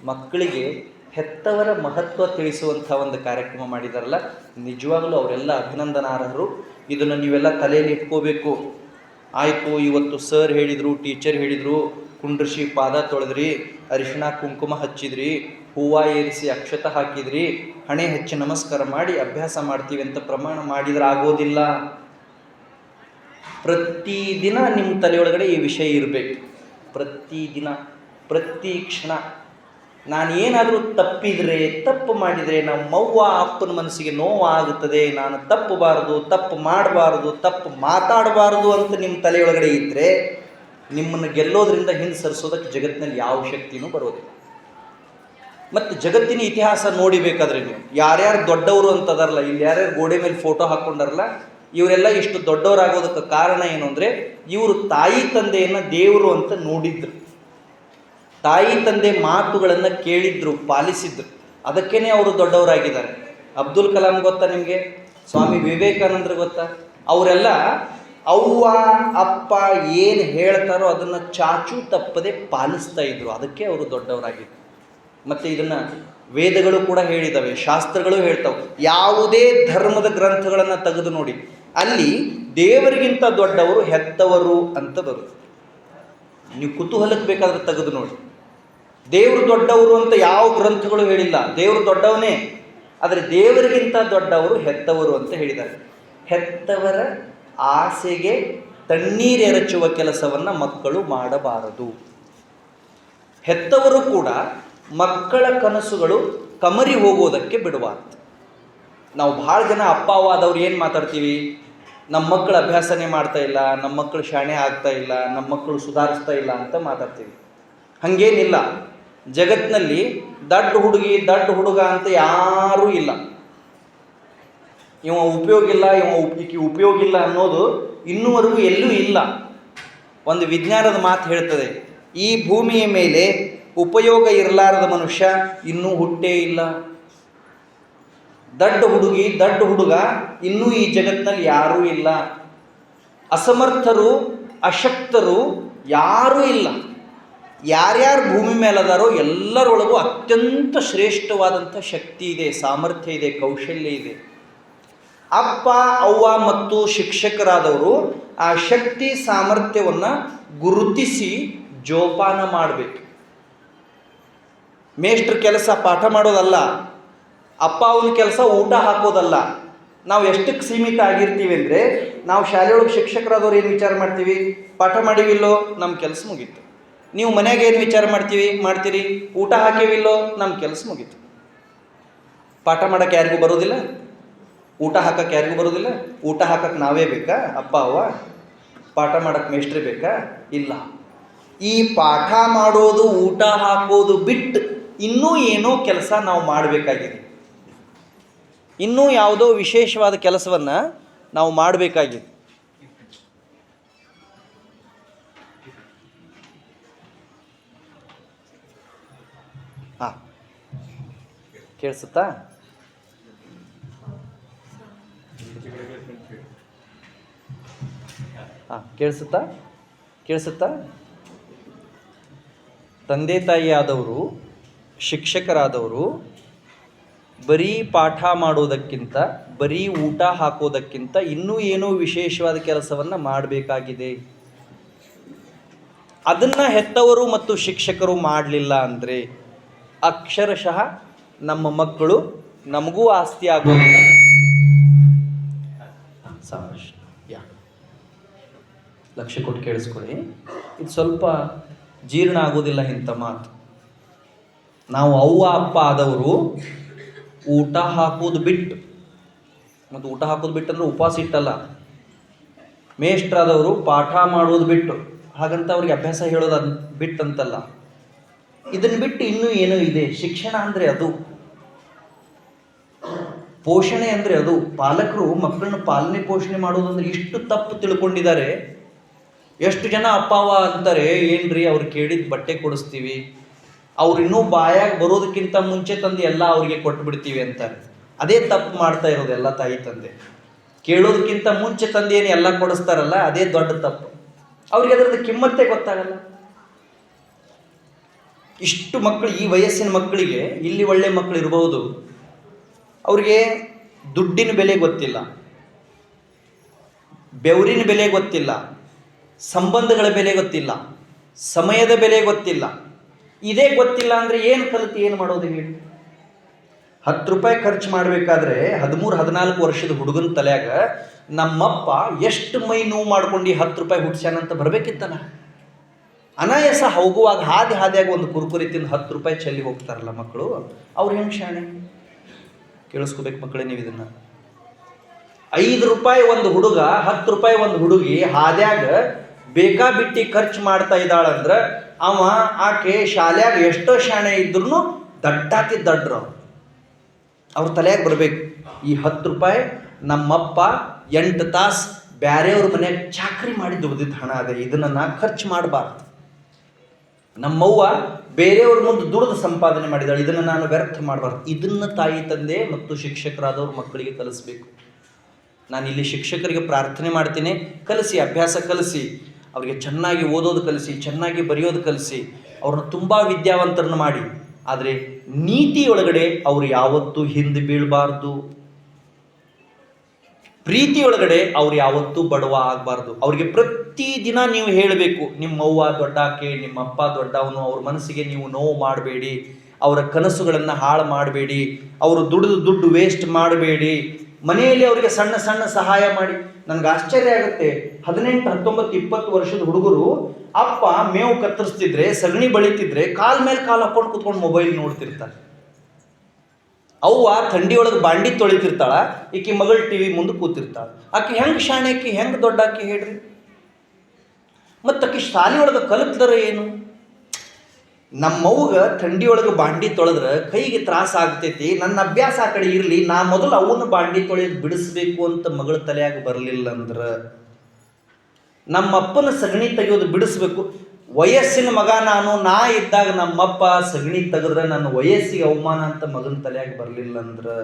ಮಕ್ಕಳಿಗೆ ಹೆತ್ತವರ ಮಹತ್ವ ತಿಳಿಸುವಂಥ ಒಂದು ಕಾರ್ಯಕ್ರಮ ಮಾಡಿದಾರಲ್ಲ, ನಿಜವಾಗಲೂ ಅವರೆಲ್ಲ ಅಭಿನಂದನಾರ್ಹರು. ಇದನ್ನು ನೀವೆಲ್ಲ ತಲೆಯಲ್ಲಿ ಇಟ್ಕೋಬೇಕು. ಆಯಿತು, ಇವತ್ತು ಸರ್ ಹೇಳಿದರು, ಟೀಚರ್ ಹೇಳಿದರು, ಕುಂಡ್ರಿಸಿ ಪಾದ ತೊಳೆದ್ರಿ, ಅರಿಶಿಣ ಕುಂಕುಮ ಹಚ್ಚಿದ್ರಿ, ಹೂವು ಏರಿಸಿ ಅಕ್ಷತ ಹಾಕಿದ್ರಿ, ಹಣೆ ಹಚ್ಚಿ ನಮಸ್ಕಾರ ಮಾಡಿ ಅಭ್ಯಾಸ ಮಾಡ್ತೀವಿ ಅಂತ ಪ್ರಮಾಣ ಮಾಡಿದ್ರೆ ಆಗೋದಿಲ್ಲ. ಪ್ರತಿದಿನ ನಿಮ್ಮ ತಲೆಯೊಳಗಡೆ ಈ ವಿಷಯ ಇರಬೇಕು. ಪ್ರತಿದಿನ, ಪ್ರತಿ ಕ್ಷಣ ನಾನು ಏನಾದರೂ ತಪ್ಪು ಮಾಡಿದರೆ ನಮ್ಮವ್ವ ಅಪ್ಪನ ಮನಸ್ಸಿಗೆ ನೋವಾಗುತ್ತದೆ, ನಾನು ತಪ್ಪಬಾರದು, ತಪ್ಪು ಮಾಡಬಾರ್ದು, ತಪ್ಪು ಮಾತಾಡಬಾರ್ದು ಅಂತ ನಿಮ್ಮ ತಲೆಯೊಳಗಡೆ ಇದ್ದರೆ ನಿಮ್ಮನ್ನು ಗೆಲ್ಲೋದ್ರಿಂದ ಹಿಂದೆ ಸರಿಸೋದಕ್ಕೆ ಜಗತ್ತಿನಲ್ಲಿ ಯಾವ ಶಕ್ತಿನೂ ಬರೋದಿಲ್ಲ. ಮತ್ತು ಜಗತ್ತಿನ ಇತಿಹಾಸ ನೋಡಿಬೇಕಾದ್ರೆ ನೀವು ಯಾರ್ಯಾರು ದೊಡ್ಡವರು ಅಂತದಾರಲ್ಲ, ಇಲ್ಲಿ ಯಾರ್ಯಾರು ಗೋಡೆ ಮೇಲೆ ಫೋಟೋ ಹಾಕ್ಕೊಂಡಾರಲ್ಲ, ಇವರೆಲ್ಲ ಇಷ್ಟು ದೊಡ್ಡವರಾಗೋದಕ್ಕೆ ಕಾರಣ ಏನು ಅಂದರೆ, ಇವರು ತಾಯಿ ತಂದೆಯನ್ನು ದೇವರು ಅಂತ ನೋಡಿದ್ರು, ತಾಯಿ ತಂದೆ ಮಾತುಗಳನ್ನು ಕೇಳಿದ್ರು, ಪಾಲಿಸಿದ್ರು. ಅದಕ್ಕೇ ಅವರು ದೊಡ್ಡವರಾಗಿದ್ದಾರೆ. ಅಬ್ದುಲ್ ಕಲಾಂ ಗೊತ್ತಾ ನಿಮಗೆ? ಸ್ವಾಮಿ ವಿವೇಕಾನಂದರು ಗೊತ್ತಾ? ಅವರೆಲ್ಲ ಅವ್ವ ಅಪ್ಪ ಏನು ಹೇಳ್ತಾರೋ ಅದನ್ನು ಚಾಚು ತಪ್ಪದೆ ಪಾಲಿಸ್ತಾ ಇದ್ರು. ಅದಕ್ಕೆ ಅವರು ದೊಡ್ಡವರಾಗಿದ್ದರು. ಮತ್ತು ಇದನ್ನು ವೇದಗಳು ಕೂಡ ಹೇಳಿದ್ದಾವೆ, ಶಾಸ್ತ್ರಗಳು ಹೇಳ್ತಾವೆ. ಯಾವುದೇ ಧರ್ಮದ ಗ್ರಂಥಗಳನ್ನು ತೆಗೆದು ನೋಡಿ, ಅಲ್ಲಿ ದೇವರಿಗಿಂತ ದೊಡ್ಡವರು ಹೆತ್ತವರು ಅಂತ ಬರುತ್ತೆ. ನೀವು ಕುತೂಹಲಕ್ಕೆ ಬೇಕಾದ್ರೆ ತೆಗೆದು ನೋಡಿ. ದೇವರು ದೊಡ್ಡವರು ಅಂತ ಯಾವ ಗ್ರಂಥಗಳು ಹೇಳಿಲ್ಲ. ದೇವರು ದೊಡ್ಡವನೇ, ಆದರೆ ದೇವರಿಗಿಂತ ದೊಡ್ಡವರು ಹೆತ್ತವರು ಅಂತ ಹೇಳಿದ್ದಾರೆ. ಹೆತ್ತವರ ಆಸೆಗೆ ತಣ್ಣೀರೆರಚುವ ಕೆಲಸವನ್ನು ಮಕ್ಕಳು ಮಾಡಬಾರದು. ಹೆತ್ತವರು ಕೂಡ ಮಕ್ಕಳ ಕನಸುಗಳು ಕಮರಿ ಹೋಗೋದಕ್ಕೆ ಬಿಡಬಾರ್ದು. ನಾವು ಭಾಳ ಜನ ಅಪ್ಪ ಅವ್ವಾದವ್ರು ಏನು ಮಾತಾಡ್ತೀವಿ, ನಮ್ಮ ಮಕ್ಕಳು ಅಭ್ಯಾಸನೇ ಮಾಡ್ತಾ ಇಲ್ಲ, ನಮ್ಮ ಮಕ್ಕಳು ಶಾಣೆ ಆಗ್ತಾ ಇಲ್ಲ, ನಮ್ಮ ಮಕ್ಕಳು ಸುಧಾರಿಸ್ತಾ ಇಲ್ಲ ಅಂತ ಮಾತಾಡ್ತೀವಿ. ಹಾಗೇನಿಲ್ಲ. ಜಗತ್ತಿನಲ್ಲಿ ದಡ್ಡ ಹುಡುಗಿ ದಡ್ಡ ಹುಡುಗ ಅಂತ ಯಾರೂ ಇಲ್ಲ. ಇವ ಉಪಯೋಗ ಇಲ್ಲ, ಈಕಿ ಉಪಯೋಗ ಇಲ್ಲ ಅನ್ನೋದು ಇನ್ನೂವರೆಗೂ ಎಲ್ಲೂ ಇಲ್ಲ. ಒಂದು ವಿಜ್ಞಾನದ ಮಾತು ಹೇಳ್ತದೆ, ಈ ಭೂಮಿಯ ಮೇಲೆ ಉಪಯೋಗ ಇರಲಾರದ ಮನುಷ್ಯ ಇನ್ನೂ ಹುಟ್ಟೇ ಇಲ್ಲ. ದಡ್ಡ ಹುಡುಗಿ ದಡ್ಡ ಹುಡುಗ ಇನ್ನೂ ಈ ಜಗತ್ತಿನಲ್ಲಿ ಯಾರೂ ಇಲ್ಲ. ಅಸಮರ್ಥರು ಅಶಕ್ತರು ಯಾರೂ ಇಲ್ಲ. ಯಾರ್ಯಾರು ಭೂಮಿ ಮೇಲದಾರೋ ಎಲ್ಲರೊಳಗೂ ಅತ್ಯಂತ ಶ್ರೇಷ್ಠವಾದಂಥ ಶಕ್ತಿ ಇದೆ, ಸಾಮರ್ಥ್ಯ ಇದೆ, ಕೌಶಲ್ಯ ಇದೆ. ಅಪ್ಪ ಅವ್ವ ಮತ್ತು ಶಿಕ್ಷಕರಾದವರು ಆ ಶಕ್ತಿ ಸಾಮರ್ಥ್ಯವನ್ನು ಗುರುತಿಸಿ ಜೋಪಾನ ಮಾಡಬೇಕು. ಮೇಷ್ಟ್ರ ಕೆಲಸ ಪಾಠ ಮಾಡೋದಲ್ಲ, ಅಪ್ಪ ಅವನ ಕೆಲಸ ಊಟ ಹಾಕೋದಲ್ಲ. ನಾವು ಎಷ್ಟಕ್ಕೆ ಸೀಮಿತ ಆಗಿರ್ತೀವಿ ಅಂದರೆ, ನಾವು ಶಾಲೆಯೊಳಗೆ ಶಿಕ್ಷಕರಾದವ್ರು ಏನು ವಿಚಾರ ಮಾಡ್ತೀವಿ, ಪಾಠ ಮಾಡಿವಿಲ್ಲೋ ನಮ್ಮ ಕೆಲಸ ಮುಗೀತು. ನೀವು ಮನೆಯಾಗ ಏನು ವಿಚಾರ ಮಾಡ್ತೀರಿ, ಊಟ ಹಾಕಿವಿಲ್ಲೋ ನಮ್ಮ ಕೆಲಸ ಮುಗೀತು. ಪಾಠ ಮಾಡೋಕ್ಕೆ ಯಾರಿಗೂ ಬರೋದಿಲ್ಲ, ಊಟ ಹಾಕಕ್ಕೆ ಯಾರಿಗೂ ಬರೋದಿಲ್ಲ. ಊಟ ಹಾಕಕ್ಕೆ ನಾವೇ ಬೇಕಾ, ಅಪ್ಪ ಅವ್ವ? ಪಾಠ ಮಾಡೋಕ್ಕೆ ಮೇಷ್ಟ್ರೇ ಬೇಕಾ? ಇಲ್ಲ. ಈ ಪಾಠ ಮಾಡೋದು ಊಟ ಹಾಕೋದು ಬಿಟ್ಟು ಇನ್ನೂ ಏನೋ ಕೆಲಸ ನಾವು ಮಾಡಬೇಕಾಗಿದೆ. ಇನ್ನೂ ಯಾವುದೋ ವಿಶೇಷವಾದ ಕೆಲಸವನ್ನು ನಾವು ಮಾಡಬೇಕಾಗಿದೆ. ಹಾಂ, ಕೇಳಿಸುತ್ತಾ? ಹಾಂ, ಕೇಳಿಸುತ್ತಾ? ತಂದೆ ತಾಯಿ ಆದವರು, ಶಿಕ್ಷಕರಾದವರು ಬರೀ ಪಾಠ ಮಾಡೋದಕ್ಕಿಂತ, ಬರೀ ಊಟ ಹಾಕೋದಕ್ಕಿಂತ ಇನ್ನೂ ಏನೋ ವಿಶೇಷವಾದ ಕೆಲಸವನ್ನು ಮಾಡಬೇಕಾಗಿದೆ. ಅದನ್ನು ಹೆತ್ತವರು ಮತ್ತು ಶಿಕ್ಷಕರು ಮಾಡಲಿಲ್ಲ ಅಂದರೆ ಅಕ್ಷರಶಃ ನಮ್ಮ ಮಕ್ಕಳು ನಮಗೂ ಆಸ್ತಿ ಆಗೋದಿಲ್ಲ. ಲಕ್ಷ್ಯ ಕೊಟ್ಟು ಕೇಳಿಸ್ಕೊಳ್ಳಿ, ಇದು ಸ್ವಲ್ಪ ಜೀರ್ಣ ಆಗೋದಿಲ್ಲ ಇಂಥ ಮಾತು. ನಾವು ಅವ್ವ ಅಪ್ಪ ಆದವರು ಊಟ ಹಾಕೋದು ಬಿಟ್ಟು, ಮತ್ತು ಊಟ ಹಾಕೋದು ಬಿಟ್ಟು ಅಂದರೆ ಉಪವಾಸ ಇಟ್ಟಲ್ಲ, ಮೇಷ್ಟ್ರಾದವರು ಪಾಠ ಮಾಡೋದು ಬಿಟ್ಟು, ಹಾಗಂತ ಅವ್ರಿಗೆ ಅಭ್ಯಾಸ ಹೇಳೋದು ಬಿಟ್ಟಂತಲ್ಲ. ಇದನ್ನು ಬಿಟ್ಟು ಇನ್ನೂ ಏನೋ ಇದೆ. ಶಿಕ್ಷಣ ಅಂದರೆ ಅದು, ಪೋಷಣೆ ಅಂದರೆ ಅದು. ಪಾಲಕರು ಮಕ್ಕಳನ್ನ ಪಾಲನೆ ಪೋಷಣೆ ಮಾಡೋದಂದ್ರೆ ಇಷ್ಟು ತಪ್ಪು ತಿಳ್ಕೊಂಡಿದ್ದಾರೆ. ಎಷ್ಟು ಜನ ಅಪ್ಪ ಅವ್ವ ಅಂತಾರೆ, ಏನ್ರಿ ಅವ್ರು ಕೇಳಿದ ಬಟ್ಟೆ ಕೊಡಿಸ್ತೀವಿ, ಅವ್ರು ಇನ್ನೂ ಬಾಯಾಗ ಬರೋದಕ್ಕಿಂತ ಮುಂಚೆ ತಂದು ಎಲ್ಲ ಅವ್ರಿಗೆ ಕೊಟ್ಟು ಬಿಡ್ತೀವಿ ಅಂತಾರೆ. ಅದೇ ತಪ್ಪು ಮಾಡ್ತಾ ಇರೋದು ಎಲ್ಲ ತಾಯಿ ತಂದೆ. ಕೇಳೋದಕ್ಕಿಂತ ಮುಂಚೆ ತಂದು ಏನು ಎಲ್ಲ ಕೊಡಿಸ್ತಾರಲ್ಲ, ಅದೇ ದೊಡ್ಡ ತಪ್ಪು. ಅವ್ರಿಗೆ ಅದರದ್ದು ಕಿಮ್ಮತ್ತೇ ಗೊತ್ತಾಗಲ್ಲ. ಇಷ್ಟು ಮಕ್ಕಳು, ಈ ವಯಸ್ಸಿನ ಮಕ್ಕಳಿಗೆ, ಇಲ್ಲಿ ಒಳ್ಳೆ ಮಕ್ಕಳು ಇರ್ಬೋದು, ಅವ್ರಿಗೆ ದುಡ್ಡಿನ ಬೆಲೆ ಗೊತ್ತಿಲ್ಲ, ಬೆವರಿನ ಬೆಲೆ ಗೊತ್ತಿಲ್ಲ, ಸಂಬಂಧಗಳ ಬೆಲೆ ಗೊತ್ತಿಲ್ಲ, ಸಮಯದ ಬೆಲೆ ಗೊತ್ತಿಲ್ಲ. ಇದೇ ಗೊತ್ತಿಲ್ಲ ಅಂದರೆ ಏನು ಕಲಿತು ಏನು ಮಾಡೋದು ಹೇಳಿ? 10 ರೂಪಾಯಿ ಖರ್ಚು ಮಾಡಬೇಕಾದ್ರೆ 13-14 ವರ್ಷದ ಹುಡುಗನ ತಲೆಯಾಗ ನಮ್ಮಪ್ಪ ಎಷ್ಟು ಮೈ ನೋವು ಮಾಡ್ಕೊಂಡು 10 ರೂಪಾಯಿ ಹುಡ್ಸ್ಯಾನಂತ ಬರಬೇಕಿತ್ತಲ್ಲ. ಅನಾಯಾಸ ಹೋಗುವಾಗ ಹಾದಿಯಾಗ ಒಂದು ಕುರ್ಕುರಿ ತಿಂದು 10 ರೂಪಾಯಿ ಚೆಲ್ಲಿ ಹೋಗ್ತಾರಲ್ಲ ಮಕ್ಕಳು, ಅವ್ರು ಹೆಂಗೆ ಶಾಣೆ? ಕೇಳಿಸ್ಕೋಬೇಕು ಮಕ್ಕಳೇ ನೀವು ಇದನ್ನು. 5 ರೂಪಾಯಿ ಒಂದು ಹುಡುಗ, 10 ರೂಪಾಯಿ ಒಂದು ಹುಡುಗಿ ಹಾದ್ಯಾಗ ಬೇಕಾಬಿಟ್ಟಿ ಖರ್ಚು ಮಾಡ್ತಾ ಇದ್ದಾಳಂದ್ರೆ ಆಕೆ ಶಾಲ್ಯಾಗ ಎಷ್ಟೋ ಶಾಣೆ ಇದ್ರೂ ದಡ್ಡರು ಅವ್ರ ತಲೆಯಾಗ ಬರಬೇಕು, ಈ 10 ರೂಪಾಯಿ ನಮ್ಮಪ್ಪ 8 ತಾಸು ಬ್ಯಾರೆಯವ್ರ ಮನೆಯಾಗ ಚಾಕ್ರಿ ಮಾಡಿ ದುಡ್ದಿದ್ದ ಹಣ ಅದೇ, ಇದನ್ನು ನಾ ಖರ್ಚು ಮಾಡಬಾರ್ದು. ನಮ್ಮವ್ವ ಬೇರೆಯವ್ರ ಮುಂದೆ ದುಡ್ದು ಸಂಪಾದನೆ ಮಾಡಿದಾಳೆ, ಇದನ್ನು ನಾನು ವ್ಯರ್ಥ ಮಾಡಬಾರ್ದು. ಇದನ್ನು ತಾಯಿ ತಂದೆ ಮತ್ತು ಶಿಕ್ಷಕರಾದವ್ರು ಮಕ್ಕಳಿಗೆ ಕಲಿಸ್ಬೇಕು. ನಾನು ಇಲ್ಲಿ ಶಿಕ್ಷಕರಿಗೆ ಪ್ರಾರ್ಥನೆ ಮಾಡ್ತೀನಿ, ಕಲಿಸಿ, ಅಭ್ಯಾಸ ಕಲಿಸಿ, ಅವರಿಗೆ ಚೆನ್ನಾಗಿ ಓದೋದು ಕಲಿಸಿ, ಚೆನ್ನಾಗಿ ಬರೆಯೋದು ಕಲಿಸಿ, ಅವ್ರನ್ನ ತುಂಬ ವಿದ್ಯಾವಂತರನ್ನು ಮಾಡಿ. ಆದರೆ ನೀತಿಯೊಳಗಡೆ ಅವರು ಯಾವತ್ತೂ ಹಿಂದೆ ಬೀಳಬಾರ್ದು. ಪ್ರೀತಿಯೊಳಗಡೆ ಅವ್ರು ಯಾವತ್ತೂ ಬಡವ ಆಗಬಾರ್ದು. ಅವ್ರಿಗೆ ಪ್ರತಿದಿನ ನೀವು ಹೇಳಬೇಕು, ನಿಮ್ಮ ಅವ್ವ ದೊಡ್ಡಾಕೆ, ನಿಮ್ಮ ಅಪ್ಪ ದೊಡ್ಡವನು, ಅವ್ರ ಮನಸ್ಸಿಗೆ ನೀವು ನೋವು ಮಾಡಬೇಡಿ, ಅವರ ಕನಸುಗಳನ್ನು ಹಾಳು ಮಾಡಬೇಡಿ, ಅವರು ದುಡ್ಡು ವೇಸ್ಟ್ ಮಾಡಬೇಡಿ, ಮನೆಯಲ್ಲಿ ಅವರಿಗೆ ಸಣ್ಣ ಸಣ್ಣ ಸಹಾಯ ಮಾಡಿ. ನನಗೆ ಆಶ್ಚರ್ಯ ಆಗುತ್ತೆ, 18, 19, 20 ವರ್ಷದ ಹುಡುಗರು ಅಪ್ಪ ಮೇವು ಕತ್ತರಿಸ್ತಿದ್ರೆ, ಸಗಣಿ ಬಳಿತಿದ್ರೆ ಕಾಲ್ ಮೇಲೆ ಕಾಲು ಹಾಕೊಂಡು ಕುತ್ಕೊಂಡು ಮೊಬೈಲ್ ನೋಡ್ತಿರ್ತಾರೆ. ಅವ್ವ ಥಂಡಿಯೊಳಗೆ ಬಾಂಡಿ ತೊಳಿತಿರ್ತಾಳ, ಈಕಿ ಮಗಳು ಟಿವಿ ಮುಂದೆ ಕೂತಿರ್ತಾಳ. ಆಕೆ ಹೆಂಗೆ ಶಾಣೆಕಿ, ಹೆಂಗೆ ದೊಡ್ಡಾಕಿ ಹೇಳ್ರಿ? ಮತ್ತು ಆಕಿ ಶಾಲೆಯೊಳಗೆ ಕಲಿತದರ ಏನು? ನಮ್ಮವ್ಗ ಥಂಡಿಯೊಳಗೆ ಬಾಂಡಿ ತೊಳೆದ್ರೆ ಕೈಗೆ ತ್ರಾಸ ಆಗ್ತೈತಿ, ನನ್ನ ಅಭ್ಯಾಸ ಆ ಕಡೆ ಇರಲಿ, ನಾ ಮೊದಲು ಅವನ್ನ ಬಾಂಡಿ ತೊಳೆದು ಬಿಡಿಸ್ಬೇಕು ಅಂತ ಮಗಳ ತಲೆಯಾಗ ಬರಲಿಲ್ಲ ಅಂದ್ರೆ, ನಮ್ಮಪ್ಪನ ಸಗಣಿ ತೆಗೆಯೋದು ಬಿಡಿಸ್ಬೇಕು. ವಯಸ್ಸಿನ ಮಗ ನಾ ಇದ್ದಾಗ ನಮ್ಮಪ್ಪ ಸಗಣಿ ತೆಗೆದ್ರೆ ನನ್ನ ವಯಸ್ಸಿಗೆ ಅವಮಾನ ಅಂತ ಮಗನ ತಲೆಯಾಗಿ ಬರಲಿಲ್ಲ ಅಂದ್ರೆ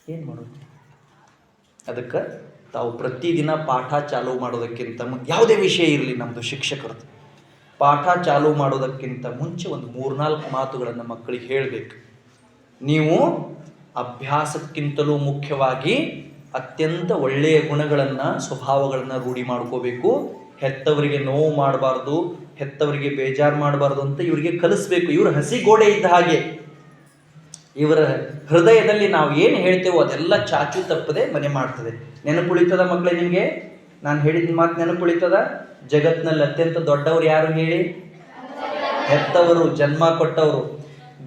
ಏನು ಮಾಡೋದು? ಅದಕ್ಕೆ ತಾವು ಪ್ರತಿದಿನ ಪಾಠ ಚಾಲೂ ಮಾಡೋದಕ್ಕಿಂತ ಯಾವುದೇ ವಿಷಯ ಇರಲಿ, ನಮ್ಮದು ಶಿಕ್ಷಕರದ್ದು ಪಾಠ ಚಾಲೂ ಮಾಡೋದಕ್ಕಿಂತ ಮುಂಚೆ ಒಂದು 3-4 ಮಾತುಗಳನ್ನು ಮಕ್ಕಳಿಗೆ ಹೇಳಬೇಕು. ನೀವು ಅಭ್ಯಾಸಕ್ಕಿಂತಲೂ ಮುಖ್ಯವಾಗಿ ಅತ್ಯಂತ ಒಳ್ಳೆಯ ಗುಣಗಳನ್ನು, ಸ್ವಭಾವಗಳನ್ನು ರೂಢಿ ಮಾಡ್ಕೋಬೇಕು. ಹೆತ್ತವರಿಗೆ ನೋವು ಮಾಡಬಾರ್ದು, ಹೆತ್ತವರಿಗೆ ಬೇಜಾರು ಮಾಡಬಾರ್ದು ಅಂತ ಇವರಿಗೆ ಕಲಿಸ್ಬೇಕು. ಇವರು ಹಸಿಗೋಡೆ ಇದ್ದ ಹಾಗೆ, ಇವರ ಹೃದಯದಲ್ಲಿ ನಾವು ಏನು ಹೇಳ್ತೇವೋ ಅದೆಲ್ಲ ಚಾಚು ತಪ್ಪದೆ ಮನೆ ಮಾಡ್ತದೆ. ನೆನಪುಳಿತದ ಮಕ್ಕಳೇ? ನಿಮಗೆ ನಾನು ಹೇಳಿದ ಮಾತು ನೆನಪುಳಿತದ? ಜಗತ್ತಿನಲ್ಲಿ ಅತ್ಯಂತ ದೊಡ್ಡವರು ಯಾರು ಹೇಳಿ? ಹೆತ್ತವರು, ಜನ್ಮ ಕೊಟ್ಟವರು.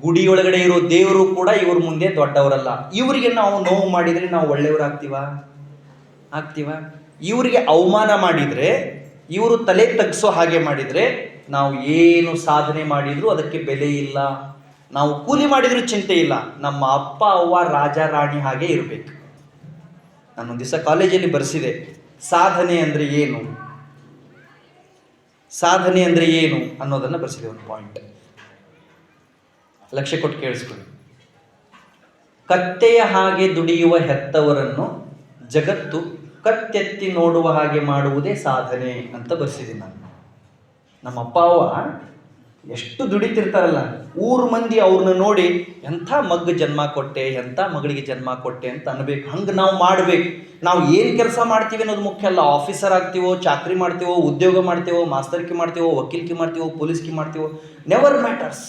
ಗುಡಿಯೊಳಗಡೆ ಇರೋ ದೇವರು ಕೂಡ ಇವ್ರ ಮುಂದೆ ದೊಡ್ಡವರಲ್ಲ. ಇವರಿಗೆ ನಾವು ನೋವು ಮಾಡಿದರೆ ನಾವು ಒಳ್ಳೆಯವರಾಗ್ತೀವ? ಇವರಿಗೆ ಅವಮಾನ ಮಾಡಿದರೆ, ಇವರು ತಲೆ ತಗ್ಸೋ ಹಾಗೆ ಮಾಡಿದರೆ, ನಾವು ಏನು ಸಾಧನೆ ಮಾಡಿದರೂ ಅದಕ್ಕೆ ಬೆಲೆ ಇಲ್ಲ. ನಾವು ಕೂಲಿ ಮಾಡಿದರೂ ಚಿಂತೆ ಇಲ್ಲ. ನಮ್ಮ ಅಪ್ಪ ಅವ್ವ ರಾಜ ರಾಣಿ ಹಾಗೆ ಇರಬೇಕು. ನಾನೊಂದು ದಿವಸ ಕಾಲೇಜಲ್ಲಿ ಬರೆಸಿದೆ, ಸಾಧನೆ ಅಂದರೆ ಏನು, ಸಾಧನೆ ಅಂದರೆ ಏನು ಅನ್ನೋದನ್ನು ಬರೆಸಿದೆ. ಒಂದು ಪಾಯಿಂಟ್ ಲಕ್ಷ್ಯ ಕೊಟ್ಟು ಕೇಳಿಸ್ಕೊಳ್ಳಿ. ಕತ್ತೆಯ ಹಾಗೆ ದುಡಿಯುವ ಹೆತ್ತವರನ್ನು ಜಗತ್ತು ಕತ್ತೆತ್ತಿ ನೋಡುವ ಹಾಗೆ ಮಾಡುವುದೇ ಸಾಧನೆ ಅಂತ ಬರೆಸಿದ್ದೀನಿ ನಾನು. ನಮ್ಮ ಅಪ್ಪ ಅವ್ವ ಎಷ್ಟು ದುಡಿತಿರ್ತಾರಲ್ಲ, ಊರು ಮಂದಿ ಅವ್ರನ್ನ ನೋಡಿ ಎಂಥ ಮಗ್ಗ ಜನ್ಮ ಕೊಟ್ಟೆ, ಎಂಥ ಮಗಳಿಗೆ ಜನ್ಮ ಕೊಟ್ಟೆ ಅಂತ ಅನ್ಬೇಕು. ಹಂಗೆ ನಾವು ಮಾಡಬೇಕು. ನಾವು ಏನು ಕೆಲಸ ಮಾಡ್ತೀವಿ ಅನ್ನೋದು ಮುಖ್ಯ ಅಲ್ಲ. ಆಫೀಸರ್ ಆಗ್ತೀವೋ, ಚಾಕ್ರಿ ಮಾಡ್ತೀವೋ, ಉದ್ಯೋಗ ಮಾಡ್ತೀವೋ, ಮಾಸ್ತರ್ಕಿ ಮಾಡ್ತೀವೋ, ವಕೀಲ್ಕಿ ಮಾಡ್ತೀವೋ, ಪೊಲೀಸ್ಕಿ ಮಾಡ್ತೀವೋ, ನೆವರ್ ಮ್ಯಾಟರ್ಸ್.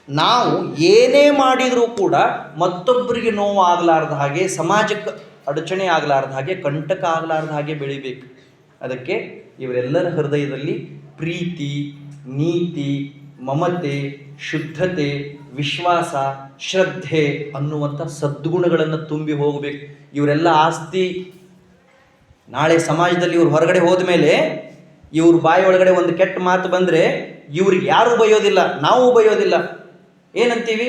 ನಾವು ಏನೇ ಮಾಡಿದರೂ ಕೂಡ ಮತ್ತೊಬ್ಬರಿಗೆ ನೋವು ಆಗಲಾರ್ದ ಹಾಗೆ, ಸಮಾಜಕ್ಕೆ ಅಡಚಣೆ ಆಗಲಾರ್ದ ಹಾಗೆ, ಕಂಟಕ ಆಗಲಾರ್ದ ಹಾಗೆ ಬೆಳಿಬೇಕು. ಅದಕ್ಕೆ ಇವರೆಲ್ಲರ ಹೃದಯದಲ್ಲಿ ಪ್ರೀತಿ, ನೀತಿ, ಮಮತೆ, ಶುದ್ಧತೆ, ವಿಶ್ವಾಸ, ಶ್ರದ್ಧೆ ಅನ್ನುವಂಥ ಸದ್ಗುಣಗಳನ್ನು ತುಂಬಿ ಹೋಗಬೇಕು. ಇವರೆಲ್ಲ ಆಸ್ತಿ. ನಾಳೆ ಸಮಾಜದಲ್ಲಿ ಇವ್ರು ಹೊರಗಡೆ ಹೋದ ಮೇಲೆ ಇವ್ರ ಬಾಯಿ ಒಳಗಡೆ ಒಂದು ಕೆಟ್ಟ ಮಾತು ಬಂದರೆ ಇವ್ರಿಗೆ ಯಾರೂ ಬೈಯೋದಿಲ್ಲ, ನಾವು ಬೈಯೋದಿಲ್ಲ. ಏನಂತೀವಿ?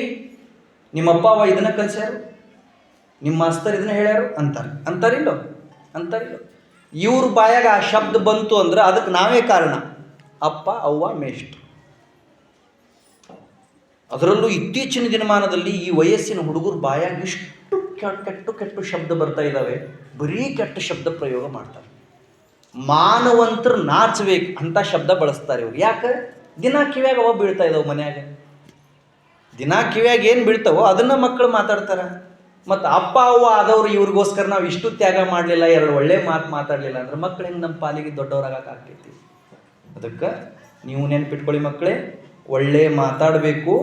ನಿಮ್ಮಪ್ಪ ಅವ ಇದನ್ನು ಕಲಿಸ್ಯಾರು, ನಿಮ್ಮ ಮಾಸ್ತರ್ ಇದನ್ನ ಹೇಳ್ಯಾರು ಅಂತಾರಿಲ್ಲೋ. ಇವ್ರ ಬಾಯಾಗ ಆ ಶಬ್ದ ಬಂತು ಅಂದ್ರೆ ಅದಕ್ಕೆ ನಾವೇ ಕಾರಣ. ಅಪ್ಪ ಅವ್ವ ಮೇಷ್ಟ್ರು. ಅದರಲ್ಲೂ ಇತ್ತೀಚಿನ ದಿನಮಾನದಲ್ಲಿ ಈ ವಯಸ್ಸಿನ ಹುಡುಗರು ಬಾಯಾಗ ಇಷ್ಟು ಕೆಟ್ಟ ಶಬ್ದ ಬರ್ತಾ ಇದ್ದಾವೆ. ಬರೀ ಕೆಟ್ಟ ಶಬ್ದ ಪ್ರಯೋಗ ಮಾಡ್ತಾರೆ. ಮಾನವಂತರು ನಾಚಬೇಕು ಅಂತ ಶಬ್ದ ಬಳಸ್ತಾರೆ ಇವ್ರು. ಯಾಕೆ? ದಿನ ಕಿವ್ಯಾಗ ಅವ ಬೀಳ್ತಾ ಇದ್ದಾವೆ ಮನ್ಯಾಗ. ದಿನ ಕಿವ್ಯಾಗ ಏನು ಬೀಳ್ತಾವೋ ಅದನ್ನು ಮಕ್ಕಳು ಮಾತಾಡ್ತಾರೆ. ಮತ್ತು ಅಪ್ಪ ಅವ್ವ ಆದವ್ರು ಇವ್ರಿಗೋಸ್ಕರ ನಾವು ಇಷ್ಟು ತ್ಯಾಗ ಮಾಡಲಿಲ್ಲ, 2 ಒಳ್ಳೆ ಮಾತು ಮಾತಾಡಲಿಲ್ಲ ಅಂದ್ರೆ ಮಕ್ಕಳು ಹೆಂಗೆ ನಮ್ಮ ಪಾಲಿಗೆ ದೊಡ್ಡವರಾಗಕ್ಕಾಗ್ತೈತಿ? ಅದಕ್ಕೆ ನೀವು ನೆನ್ಪಿಟ್ಕೊಳ್ಳಿ ಮಕ್ಕಳೇ, ಒಳ್ಳೆ ಮಾತಾಡಬೇಕು,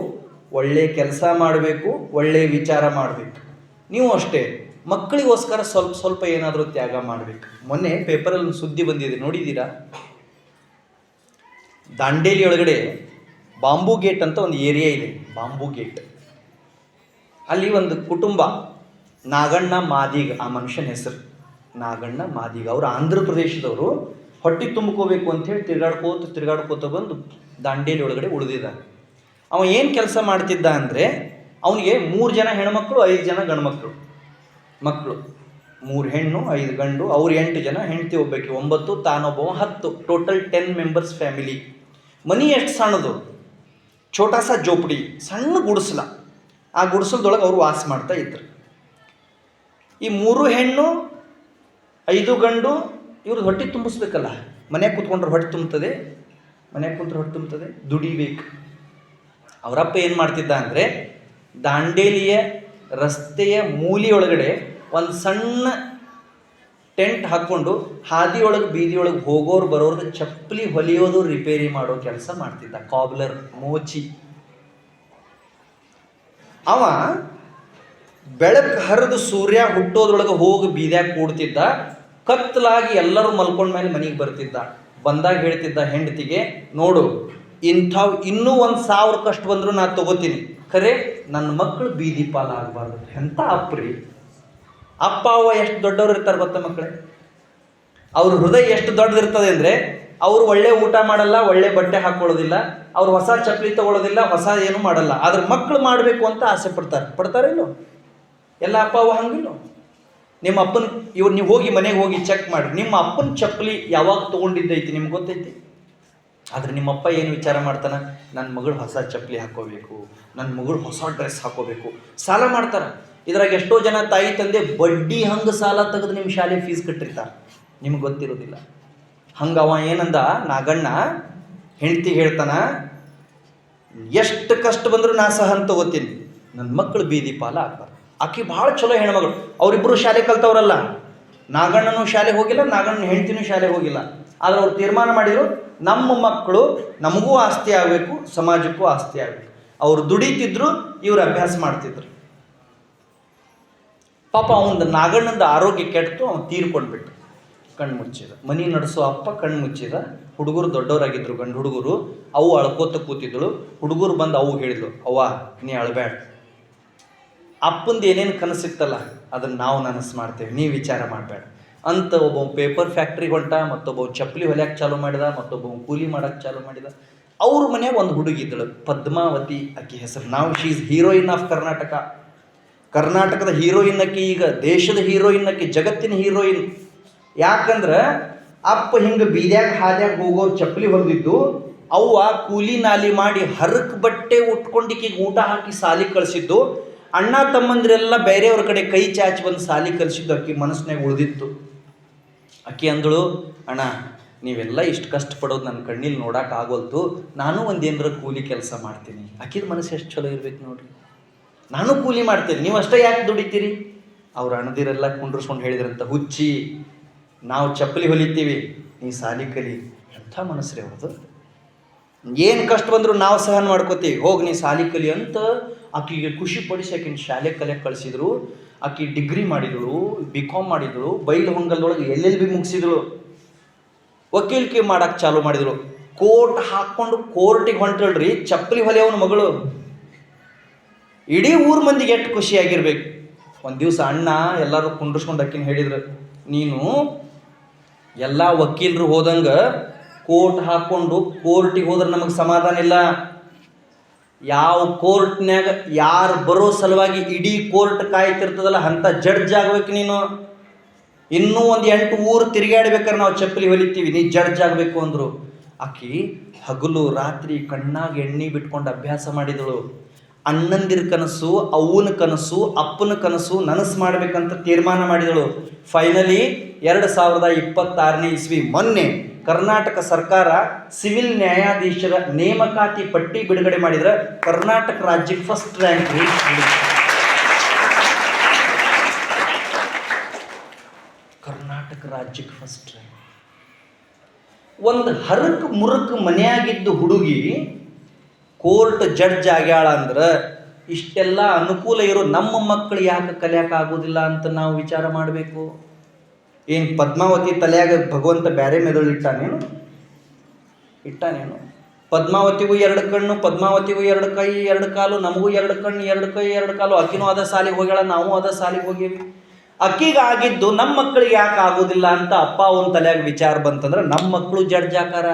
ಒಳ್ಳೆ ಕೆಲಸ ಮಾಡಬೇಕು, ಒಳ್ಳೆ ವಿಚಾರ ಮಾಡಬೇಕು. ನೀವು ಅಷ್ಟೇ ಮಕ್ಕಳಿಗೋಸ್ಕರ ಸ್ವಲ್ಪ ಏನಾದರೂ ತ್ಯಾಗ ಮಾಡಬೇಕು. ಮೊನ್ನೆ ಪೇಪರಲ್ಲಿ ಸುದ್ದಿ ಬಂದಿದೆ, ನೋಡಿದ್ದೀರಾ? ದಾಂಡೇಲಿ ಒಳಗಡೆ ಬಾಂಬು ಗೇಟ್ ಅಂತ ಒಂದು ಏರಿಯಾ ಇದೆ. ಬಾಂಬು ಗೇಟ್ ಅಲ್ಲಿ ಒಂದು ಕುಟುಂಬ, ನಾಗಣ್ಣ ಮಾದಿಗ, ಆ ಮನುಷ್ಯನ ಹೆಸರು ನಾಗಣ್ಣ ಮಾದಿಗ. ಅವರು ಆಂಧ್ರ ಪ್ರದೇಶದವರು. ಹೊಟ್ಟೆ ತುಂಬ್ಕೋಬೇಕು ಅಂಥೇಳಿ ತಿರುಗಾಡ್ಕೋತ ಬಂದು ದಾಂಡೇಲಿ ಒಳಗಡೆ ಉಳಿದಿದ್ದಾರೆ. ಅವ ಏನು ಕೆಲಸ ಮಾಡ್ತಿದ್ದ ಅಂದರೆ, ಅವನಿಗೆ 3 ಜನ ಹೆಣ್ಮಕ್ಳು, 5 ಜನ ಗಂಡು ಮಕ್ಕಳು. 3 ಹೆಣ್ಣು 5 ಗಂಡು. ಅವ್ರು 8 ಜನ, ಹೆಂಡತಿ ಒಬ್ಬಾಕಿ 9, ತಾನೊಬ್ಬ 10. Total 10 members family. ಮನಿ ಎಷ್ಟು ಸಣ್ಣದು, ಛೋಟಾ ಸಾ ಜೋಪಡಿ, ಸಣ್ಣ ಗುಡಿಸಲ. ಆ ಗುಡಿಸಲದೊಳಗೆ ಅವರು ವಾಸ ಮಾಡ್ತಾ ಇದ್ರು. ಈ 3 ಹೆಣ್ಣು 5 ಗಂಡು ಇವ್ರದ್ದು ಹೊಟ್ಟೆ ತುಂಬಿಸ್ಬೇಕಲ್ಲ. ಮನೆಯಾಗ ಕೂತ್ಕೊಂಡ್ರೆ ಹೊಟ್ಟೆ ತುಂಬುತ್ತದೆ, ದುಡಿಬೇಕು. ಅವರಪ್ಪ ಏನು ಮಾಡ್ತಿದ್ದ ಅಂದರೆ, ದಾಂಡೇಲಿಯ ರಸ್ತೆಯ ಮೂಲೆಯೊಳಗಡೆ ಒಂದು ಸಣ್ಣ ಟೆಂಟ್ ಹಾಕ್ಕೊಂಡು ಹಾದಿಯೊಳಗೆ ಬೀದಿಯೊಳಗೆ ಹೋಗೋರು ಬರೋರ್ದು ಚಪ್ಪಲಿ ಹೊಲಿಯೋದು ರಿಪೇರಿ ಮಾಡೋ ಕೆಲಸ ಮಾಡ್ತಿದ್ದ. ಕಾಬ್ಲರ್, ಮೋಚಿ. ಅವ ಬೆಳಕು ಹರಿದು ಸೂರ್ಯ ಹುಟ್ಟೋದ್ರೊಳಗೆ ಹೋಗಿ ಬೀದ್ಯಾಗ ಕೂಡ್ತಿದ್ದ. ಕತ್ತಲಾಗಿ ಎಲ್ಲರೂ ಮಲ್ಕೊಂಡ್ಮೇಲೆ ಮನೆಗೆ ಬರ್ತಿದ್ದ. ಬಂದಾಗ ಹೇಳ್ತಿದ್ದ ಹೆಂಡತಿಗೆ, ನೋಡು ಇಂಥವು ಇನ್ನೂ 1,000 ಕಷ್ಟ ಬಂದರೂ ನಾನು ತಗೋತೀನಿ, ಖರೆ ನನ್ನ ಮಕ್ಕಳು ಬೀದಿ ಪಾಲ ಆಗಬಾರ್ದು. ಎಂಥ ಅಪ್ರಿ! ಅಪ್ಪ ಅವ್ವ ಎಷ್ಟು ದೊಡ್ಡವ್ರು ಇರ್ತಾರೆ ಗೊತ್ತಾ ಮಕ್ಕಳೇ? ಅವ್ರ ಹೃದಯ ಎಷ್ಟು ದೊಡ್ಡದಿರ್ತದೆ ಅಂದರೆ, ಅವರು ಒಳ್ಳೆ ಊಟ ಮಾಡಲ್ಲ, ಒಳ್ಳೆ ಬಟ್ಟೆ ಹಾಕೊಳ್ಳೋದಿಲ್ಲ, ಅವ್ರು ಹೊಸ ಚಪ್ಪಲಿ ತಗೊಳ್ಳೋದಿಲ್ಲ, ಹೊಸ ಏನು ಮಾಡಲ್ಲ. ಆದ್ರೆ ಮಕ್ಕಳು ಮಾಡಬೇಕು ಅಂತ ಆಸೆ ಪಡ್ತಾರೇನೋ? ಎಲ್ಲ ಅಪ್ಪ ಅವ್ವ ಹಂಗಿಲ್ಲ. ನಿಮ್ಮ ಅಪ್ಪನ ನೀವು ಹೋಗಿ ಮನೆಗೆ ಹೋಗಿ ಚೆಕ್ ಮಾಡಿ, ನಿಮ್ಮ ಅಪ್ಪನ ಚಪ್ಪಲಿ ಯಾವಾಗ ತೊಗೊಂಡಿದ್ದೈತಿ ನಿಮ್ಗೆ ಗೊತ್ತೈತಿ? ಆದರೆ ನಿಮ್ಮಪ್ಪ ಏನು ವಿಚಾರ ಮಾಡ್ತಾನೆ? ನನ್ನ ಮಗಳು ಹೊಸ ಚಪ್ಪಲಿ ಹಾಕೋಬೇಕು, ನನ್ನ ಮಗಳು ಹೊಸ ಡ್ರೆಸ್ ಹಾಕೋಬೇಕು. ಸಾಲ ಮಾಡ್ತಾರೆ. ಇದ್ರಾಗ ಎಷ್ಟೋ ಜನ ತಾಯಿ ತಂದೆ ಬಡ್ಡಿ ಹಂಗೆ ಸಾಲ ತೆಗೆದು ನಿಮ್ಮ ಶಾಲೆ ಫೀಸ್ ಕಟ್ಟಿರ್ತಾರೆ, ನಿಮ್ಗೆ ಗೊತ್ತಿರೋದಿಲ್ಲ. ಹಂಗೆ ಅವ ಏನಂದ, ನಾಗಣ್ಣ ಹೆಂಡ್ತಿ ಹೇಳ್ತಾನ, ಎಷ್ಟು ಕಷ್ಟ ಬಂದರೂ ನಾ ಸಹ ಅಂತ ತಗೋತೀನಿ, ನನ್ನ ಮಕ್ಕಳು ಬೀದಿ ಪಾಲ ಆಗ್ಬಾರ್ದು. ಆಕೆ ಭಾಳ ಚಲೋ ಹೆಣ್ಮಗಳು. ಅವರಿಬ್ಬರು ಶಾಲೆ ಕಲ್ತವ್ರಲ್ಲ. ನಾಗಣ್ಣನೂ ಶಾಲೆಗೆ ಹೋಗಿಲ್ಲ, ನಾಗಣ್ಣನ ಹೆಂಡ್ತಿನೂ ಶಾಲೆಗೆ ಹೋಗಿಲ್ಲ. ಆದರೆ ಅವ್ರು ತೀರ್ಮಾನ ಮಾಡಿದ್ರು, ನಮ್ಮ ಮಕ್ಕಳು ನಮಗೂ ಆಸ್ತಿ ಆಗಬೇಕು, ಸಮಾಜಕ್ಕೂ ಆಸ್ತಿ ಆಗಬೇಕು. ಅವ್ರು ದುಡಿತಿದ್ರು, ಇವ್ರು ಅಭ್ಯಾಸ ಮಾಡ್ತಿದ್ರು. ಪಾಪ ಅವನ ನಾಗಣ್ಣಂದ ಆರೋಗ್ಯ ಕೆಟ್ಟು ಅವನು ತೀರ್ಕೊಂಡ್ಬಿಟ್ಟು ಕಣ್ಣು ಮುಚ್ಚಿದ. ಮನೆ ನಡೆಸೋ ಅಪ್ಪ ಕಣ್ಣು ಮುಚ್ಚಿದ. ಹುಡುಗರು ದೊಡ್ಡವರಾಗಿದ್ರು, ಗಂಡು ಹುಡುಗರು. ಅವು ಅಳ್ಕೋತ ಕೂತಿದ್ದಳು. ಹುಡುಗರು ಬಂದು ಅವು ಹೇಳಿದ್ಲು, ಅವ್ವ ನೀ ಅಳಬೇಡ, ಅಪ್ಪಂದು ಏನೇನು ಕನಸಿತ್ತಲ್ಲ ಅದನ್ನು ನಾವು ನನಸು ಮಾಡ್ತೇವೆ, ನೀವು ವಿಚಾರ ಮಾಡಬೇಡ ಅಂತ. ಒಬ್ಬ ಪೇಪರ್ ಫ್ಯಾಕ್ಟ್ರಿಗೆ ಹೊಂಟ, ಮತ್ತೊಬ್ಬ ಚಪ್ಪಲಿ ಹೊಲಿಯಕ್ಕೆ ಚಾಲೂ ಮಾಡಿದ, ಮತ್ತೊಬ್ಬ ಕೂಲಿ ಮಾಡೋಕ್ಕೆ ಚಾಲೂ ಮಾಡಿದ. ಅವ್ರ ಮನೆಯಾಗ ಒಂದು ಹುಡುಗಿದ್ದಳು, ಪದ್ಮಾವತಿ ಆಕೆ ಹೆಸರು. ನಾವು she is heroine of Karnataka. ಕರ್ನಾಟಕದ ಹೀರೋಯಿನ್ ಆಕಿ, ಈಗ ದೇಶದ ಹೀರೋಯಿನ್ ಆಕಿ, ಜಗತ್ತಿನ ಹೀರೋಯಿನ್. ಯಾಕಂದ್ರೆ ಅಪ್ಪ ಹಿಂಗೆ ಬೀದ್ಯಾಗ ಹಾದ್ಯಾಗ ಹೋಗೋರು ಚಪ್ಪಲಿ ಹೊಲಿದಿದ್ದು, ಅವ್ವ ಕೂಲಿ ನಾಲಿ ಮಾಡಿ ಹರಕ್ ಬಟ್ಟೆ ಉಟ್ಕೊಂಡಿಕಿಗೆ ಊಟ ಹಾಕಿ ಸಾಲಿ ಕಳಿಸಿದ್ದು. ಅಣ್ಣ ತಮ್ಮಂದಿರೆಲ್ಲ ಬೇರೆಯವ್ರ ಕಡೆ ಕೈ ಚಾಚಿ ಬಂದು ಸಾಲಿ ಕಲಿಸಿದ್ದು ಅಕ್ಕಿ ಮನಸ್ಸಿನಾಗ ಉಳಿದಿತ್ತು. ಅಕ್ಕಿ ಅಂದಳು, ಅಣ್ಣ ನೀವೆಲ್ಲ ಇಷ್ಟು ಕಷ್ಟಪಡೋದು ನನ್ನ ಕಣ್ಣೀಲಿ ನೋಡೋಕೆ ಆಗೋಲ್ತು, ನಾನು ಒಂದೇನರ ಕೂಲಿ ಕೆಲಸ ಮಾಡ್ತೀನಿ. ಅಕ್ಕಿದ ಮನಸ್ಸು ಎಷ್ಟು ಚಲೋ ಇರ್ಬೇಕು ನೋಡ್ರಿ. ನಾನು ಕೂಲಿ ಮಾಡ್ತೇನೆ, ನೀವು ಅಷ್ಟೇ ಯಾಕೆ ದುಡಿತೀರಿ? ಅವ್ರು ಅಣ್ಣದಿರೆಲ್ಲ ಕುಂಡ್ರಿಸ್ಕೊಂಡು ಹೇಳಿದ್ರಂತ, ಹುಚ್ಚಿ ನಾವು ಚಪ್ಪಲಿ ಹೊಲಿತೀವಿ, ನೀ ಸಾಲಿ ಕಲಿ. ಎಂಥ ಮನಸ್ಸು ರೀ ಅವ್ರದ್ದು. ಏನು ಕಷ್ಟ ಬಂದರೂ ನಾವು ಸಹನ ಮಾಡ್ಕೋತೀವಿ, ಹೋಗಿ ನೀ ಸಾಲಿ ಕಲಿ ಅಂತ ಆಕಿಗೆ ಖುಷಿ ಪಡಿಸಿ ಆಕಿನ ಶಾಲೆ ಕಲಿಯಕ್ಕೆ ಕಳಿಸಿದ್ರು. ಆಕಿ ಡಿಗ್ರಿ ಮಾಡಿದಳು, BCom ಮಾಡಿದಳು, ಬೈಲ್ ಹೊಂಗಲ್ದೊಳಗೆ LLB ಮುಗಿಸಿದಳು, ವಕೀಲಿಕೆ ಮಾಡಕ್ಕೆ ಚಾಲೂ ಮಾಡಿದಳು. ಕೋರ್ಟ್ ಹಾಕ್ಕೊಂಡು ಕೋರ್ಟಿಗೆ ಹೊಂಟಳ್ರಿ, ಚಪ್ಪಲಿ ಹೊಲಿಯವನ ಮಗಳು. ಇಡೀ ಊರ ಮಂದಿಗೆ ಎಷ್ಟು ಖುಷಿಯಾಗಿರ್ಬೇಕು. ಒಂದು ದಿವಸ ಅಣ್ಣ ಎಲ್ಲರೂ ಕುಂಡ್ರಿಸ್ಕೊಂಡು ಅಕ್ಕಿನ ಹೇಳಿದ್ರು, ನೀನು ಎಲ್ಲ ವಕೀಲರು ಹೋದಂಗೆ ಕೋರ್ಟ್ ಹಾಕ್ಕೊಂಡು ಕೋರ್ಟಿಗೆ ಹೋದ್ರೆ ನಮಗೆ ಸಮಾಧಾನ ಇಲ್ಲ. ಯಾವ ಕೋರ್ಟ್ನ್ಯಾಗ ಯಾರು ಬರೋ ಸಲುವಾಗಿ ಇಡೀ ಕೋರ್ಟ್ ಕಾಯ್ತಿರ್ತದಲ್ಲ ಅಂಥ ಜಡ್ಜ್ ಆಗ್ಬೇಕು ನೀನು. ಇನ್ನೂ ಒಂದು 8 ಊರು ತಿರುಗಾಡ್ಬೇಕಾದ್ರೆ ನಾವು ಚಪ್ಪಲಿ ಹೊಲಿತೀವಿ, ನೀ ಜಡ್ಜ್ ಆಗಬೇಕು ಅಂದರು. ಆಕಿ ಹಗಲು ರಾತ್ರಿ ಕಣ್ಣಾಗ ಎಣ್ಣೆ ಬಿಟ್ಕೊಂಡು ಅಭ್ಯಾಸ ಮಾಡಿದಳು. ಅಣ್ಣಂದಿರ ಕನಸು, ಅವ್ವನ ಕನಸು, ಅಪ್ಪನ ಕನಸು ನನಸು ಮಾಡಬೇಕಂತ ತೀರ್ಮಾನ ಮಾಡಿದಳು. ಫೈನಲಿ 2026ನೇ ಇಸ್ವಿ ಮೊನ್ನೆ ಕರ್ನಾಟಕ ಸರ್ಕಾರ ಸಿವಿಲ್ ನ್ಯಾಯಾಧೀಶರ ನೇಮಕಾತಿ ಪಟ್ಟಿ ಬಿಡುಗಡೆ ಮಾಡಿದ್ರೆ ಕರ್ನಾಟಕ ರಾಜ್ಯಕ್ಕೆ ಫಸ್ಟ್ ರ್ಯಾಂಕ್. ಕರ್ನಾಟಕ ರಾಜ್ಯಕ್ಕೆ ಫಸ್ಟ್ ರ್ಯಾಂಕ್. ಒಂದು ಹರಕ್ ಮುರುಕ್ ಮನೆಯಾಗಿದ್ದು ಹುಡುಗಿ ಕೋರ್ಟ್ ಜಡ್ಜ್ ಆಗ್ಯಾಳ ಅಂದ್ರೆ ಇಷ್ಟೆಲ್ಲ ಅನುಕೂಲ ಇರೋ ನಮ್ಮ ಮಕ್ಕಳು ಯಾಕೆ ಕಲಿಯಕ್ಕೆ ಆಗೋದಿಲ್ಲ ಅಂತ ನಾವು ವಿಚಾರ ಮಾಡಬೇಕು. ಏನು ಪದ್ಮಾವತಿ ತಲೆಯಾಗ ಭಗವಂತ ಬ್ಯಾರೆ ಮೆದುಳು ಇಟ್ಟಾನೇನು? ಪದ್ಮಾವತಿಗೂ 2 ಕಣ್ಣು, ಪದ್ಮಾವತಿಗೂ 2 ಕೈ 2 ಕಾಲು, ನಮಗೂ 2 ಕಣ್ಣು 2 ಕೈ 2 ಕಾಲು. ಅಕ್ಕಿನೂ ಅದ ಸಾಲಿಗೆ ಹೋಗ್ಯಾಳ, ನಾವು ಅದ ಸಾಲಿಗೆ ಹೋಗೀವಿ. ಅಕ್ಕಿಗೆ ಆಗಿದ್ದು ನಮ್ಮ ಮಕ್ಕಳಿಗೆ ಯಾಕೆ ಆಗೋದಿಲ್ಲ ಅಂತ ಅಪ್ಪ ಅವನ ತಲೆಯಾಗ ವಿಚಾರ ಬಂತಂದ್ರೆ, ನಮ್ಮ ಮಕ್ಕಳು ಜಡ್ಜ್ ಆಕಾರ,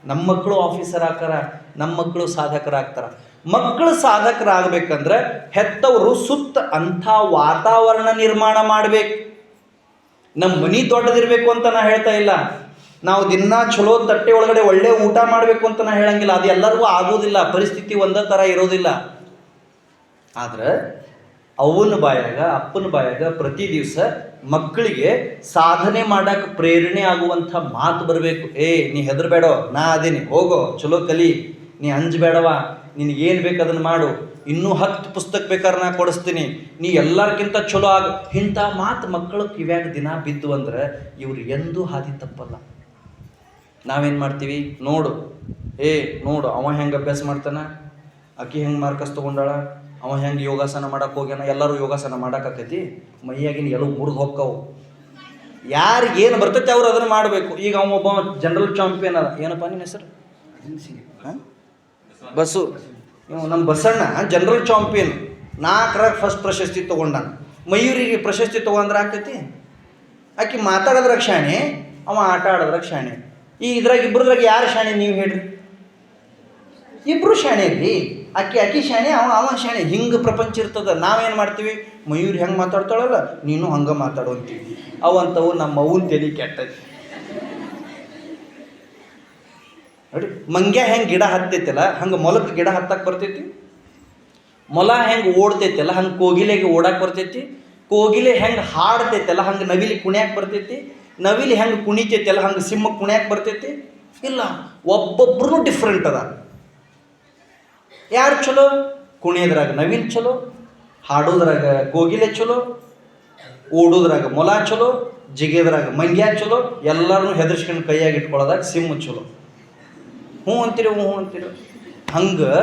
ನಮ್ಮ ಮಕ್ಕಳು ಆಫೀಸರ್ ಆಕಾರ, ನಮ್ಮ ಮಕ್ಕಳು ಸಾಧಕರಾಗ್ತಾರ. ಮಕ್ಕಳು ಸಾಧಕರಾಗಬೇಕಂದ್ರೆ ಹೆತ್ತವರು ಸುತ್ತ ಅಂಥ ವಾತಾವರಣ ನಿರ್ಮಾಣ ಮಾಡಬೇಕು. ನಮ್ಮ ಮನೆ ದೊಡ್ಡದಿರಬೇಕು ಅಂತ ನಾ ಹೇಳ್ತಾ ಇಲ್ಲ. ನಾವು ದಿನ ಚಲೋ ತಟ್ಟೆ ಒಳಗಡೆ ಒಳ್ಳೆ ಊಟ ಮಾಡಬೇಕು ಅಂತ ನಾ ಹೇಳಂಗಿಲ್ಲ. ಅದು ಎಲ್ಲರಿಗೂ ಆಗೋದಿಲ್ಲ, ಪರಿಸ್ಥಿತಿ ಒಂದೇ ಥರ ಇರೋದಿಲ್ಲ. ಆದ್ರೆ ಅವನ ಬಾಯಾಗ ಅಪ್ಪನ ಬಾಯಾಗ ಪ್ರತಿ ದಿವಸ ಮಕ್ಕಳಿಗೆ ಸಾಧನೆ ಮಾಡಕ್ಕೆ ಪ್ರೇರಣೆ ಆಗುವಂಥ ಮಾತು ಬರಬೇಕು. ನೀ ಹೆದರ್ಬೇಡೋ, ನಾ ಅದೇನಿ, ಹೋಗೋ ಚಲೋ ಕಲಿ, ನೀ ಅಂಜಬೇಡವಾ, ನಿನಗೇನು ಬೇಕು ಅದನ್ನು ಮಾಡು, ಇನ್ನೂ 10 ಪುಸ್ತಕ ಬೇಕಾದ್ರೆ ನಾ ಕೊಡಿಸ್ತೀನಿ, ನೀ ಎಲ್ಲರಿಗಿಂತ ಚಲೋ ಆಗ. ಇಂಥ ಮಾತು ಮಕ್ಕಳು ಕಿವ್ಯಾಗ ದಿನ ಬಿದ್ದು ಅಂದ್ರೆ ಇವ್ರು ಎಂದೂ ಹಾದಿ ತಪ್ಪಲ್ಲ. ನಾವೇನು ಮಾಡ್ತೀವಿ, ನೋಡು ನೋಡು ಅವ ಹೆಂಗೆ ಅಭ್ಯಾಸ ಮಾಡ್ತಾನೆ, ಆಕಿ ಹೆಂಗೆ ಮಾರ್ಕಸ್ ತೊಗೊಂಡಾಳ, ಅವ ಹೆಂಗೆ ಯೋಗಾಸನ ಮಾಡಕ್ಕೆ ಹೋಗ್ಯಾನ, ಎಲ್ಲರೂ ಯೋಗಾಸನ ಮಾಡೋಕ್ಕಾಕೈತಿ, ಮೈಯಾಗಿನ ಎಲ್ಲೂ ಮುರಿದು ಹೋಕ್ಕವು. ಯಾರಿಗೇನು ಬರ್ತೈತೆ ಅವ್ರು ಅದನ್ನು ಮಾಡಬೇಕು. ಈಗ ಅವೊಬ್ಬ ಜನರಲ್ ಚಾಂಪಿಯನ್ ಅದ, ಏನಪ್ಪ ನಿನ್ನ ಹೆಸರು? ಹಾಂ, ಬಸ್ಸು. ನಮ್ಮ ಬಸಣ್ಣ ಜನರಲ್ ಚಾಂಪಿಯನ್, 4 ಫಸ್ಟ್ ಪ್ರಶಸ್ತಿ ತೊಗೊಂಡಾನ. ಮಯೂರಿಗೆ ಪ್ರಶಸ್ತಿ ತೊಗೊಂಡ್ರೆ ಆಗ್ತೈತಿ? ಆಕೆ ಮಾತಾಡೋದ್ರಾಗ ಶಾಣೆ, ಅವ ಆಟ ಆಡೋದ್ರಾಗ ಶಾಣೆ. ಈ ಇದ್ರಾಗ ಇಬ್ಬರದ್ರಾಗ ಯಾರು ಶಾಣೆ ನೀವು ಹೇಳ್ರಿ? ಇಬ್ಬರು ಶಾಣೆ ರೀ. ಆಕಿ ಶಾಣೆ, ಅವ ಶಾಣೆ. ಹಿಂಗೆ ಪ್ರಪಂಚ ಇರ್ತದ. ನಾವೇನು ಮಾಡ್ತೀವಿ, ಮಯೂರಿ ಹೆಂಗೆ ಮಾತಾಡ್ತಾಳಲ್ಲ ನೀನು ಹಂಗೆ ಮಾತಾಡು ಅಂತೀವಿ. ಅವಂತವು ನಮ್ಮ ಅವ್ವನ ತಲೆ ಕೆಟ್ಟೈತಿ ನೋಡಿ. ಮಂಗ್ಯ ಹೆಂಗೆ ಗಿಡ ಹತ್ತೈತಲ್ಲ ಹಂಗೆ ಮೊಲಕ್ಕೆ ಗಿಡ ಹತ್ತಕ್ಕೆ ಬರ್ತೈತಿ. ಮೊಲ ಹೆಂಗೆ ಓಡ್ತೈತಲ್ಲ ಹಂಗೆ ಕೋಗಿಲೆಗೆ ಓಡಕ್ಕೆ ಬರ್ತೈತಿ. ಕೋಗಿಲೆ ಹೆಂಗೆ ಹಾಡ್ತೈತಲ್ಲ ಹಂಗೆ ನವಿಲಿ ಕುಣಿಯಕ್ಕೆ ಬರ್ತೈತಿ. ನವಿಲಿ ಹೆಂಗೆ ಕುಣಿತೈತಲ್ಲ ಹಂಗೆ ಸಿಂಹಕ್ಕೆ ಕುಣಿಯಕ್ಕೆ ಬರ್ತೈತಿ? ಇಲ್ಲ, ಒಬ್ಬೊಬ್ರು ಡಿಫ್ರೆಂಟ್ ಅದ. ಯಾರು ಚಲೋ? ಕುಣಿಯೋದ್ರಾಗ ನವಿಲ್ ಚಲೋ, ಹಾಡೋದ್ರಾಗ ಕೋಗಿಲೆ ಚಲೋ, ಓಡೋದ್ರಾಗ ಮೊಲ ಚಲೋ, ಜಿಗೆದ್ರಾಗ ಮಂಗ್ಯ ಚಲೋ, ಎಲ್ಲರನ್ನೂ ಹೆದರ್ಸ್ಕೊಂಡು ಕೈಯಾಗಿ ಇಟ್ಕೊಳ್ಳೋದಾಗ ಸಿಂಹ ಚಲೋ. ಹ್ಞೂ ಅಂತೀರಿ. ಹಂಗೆ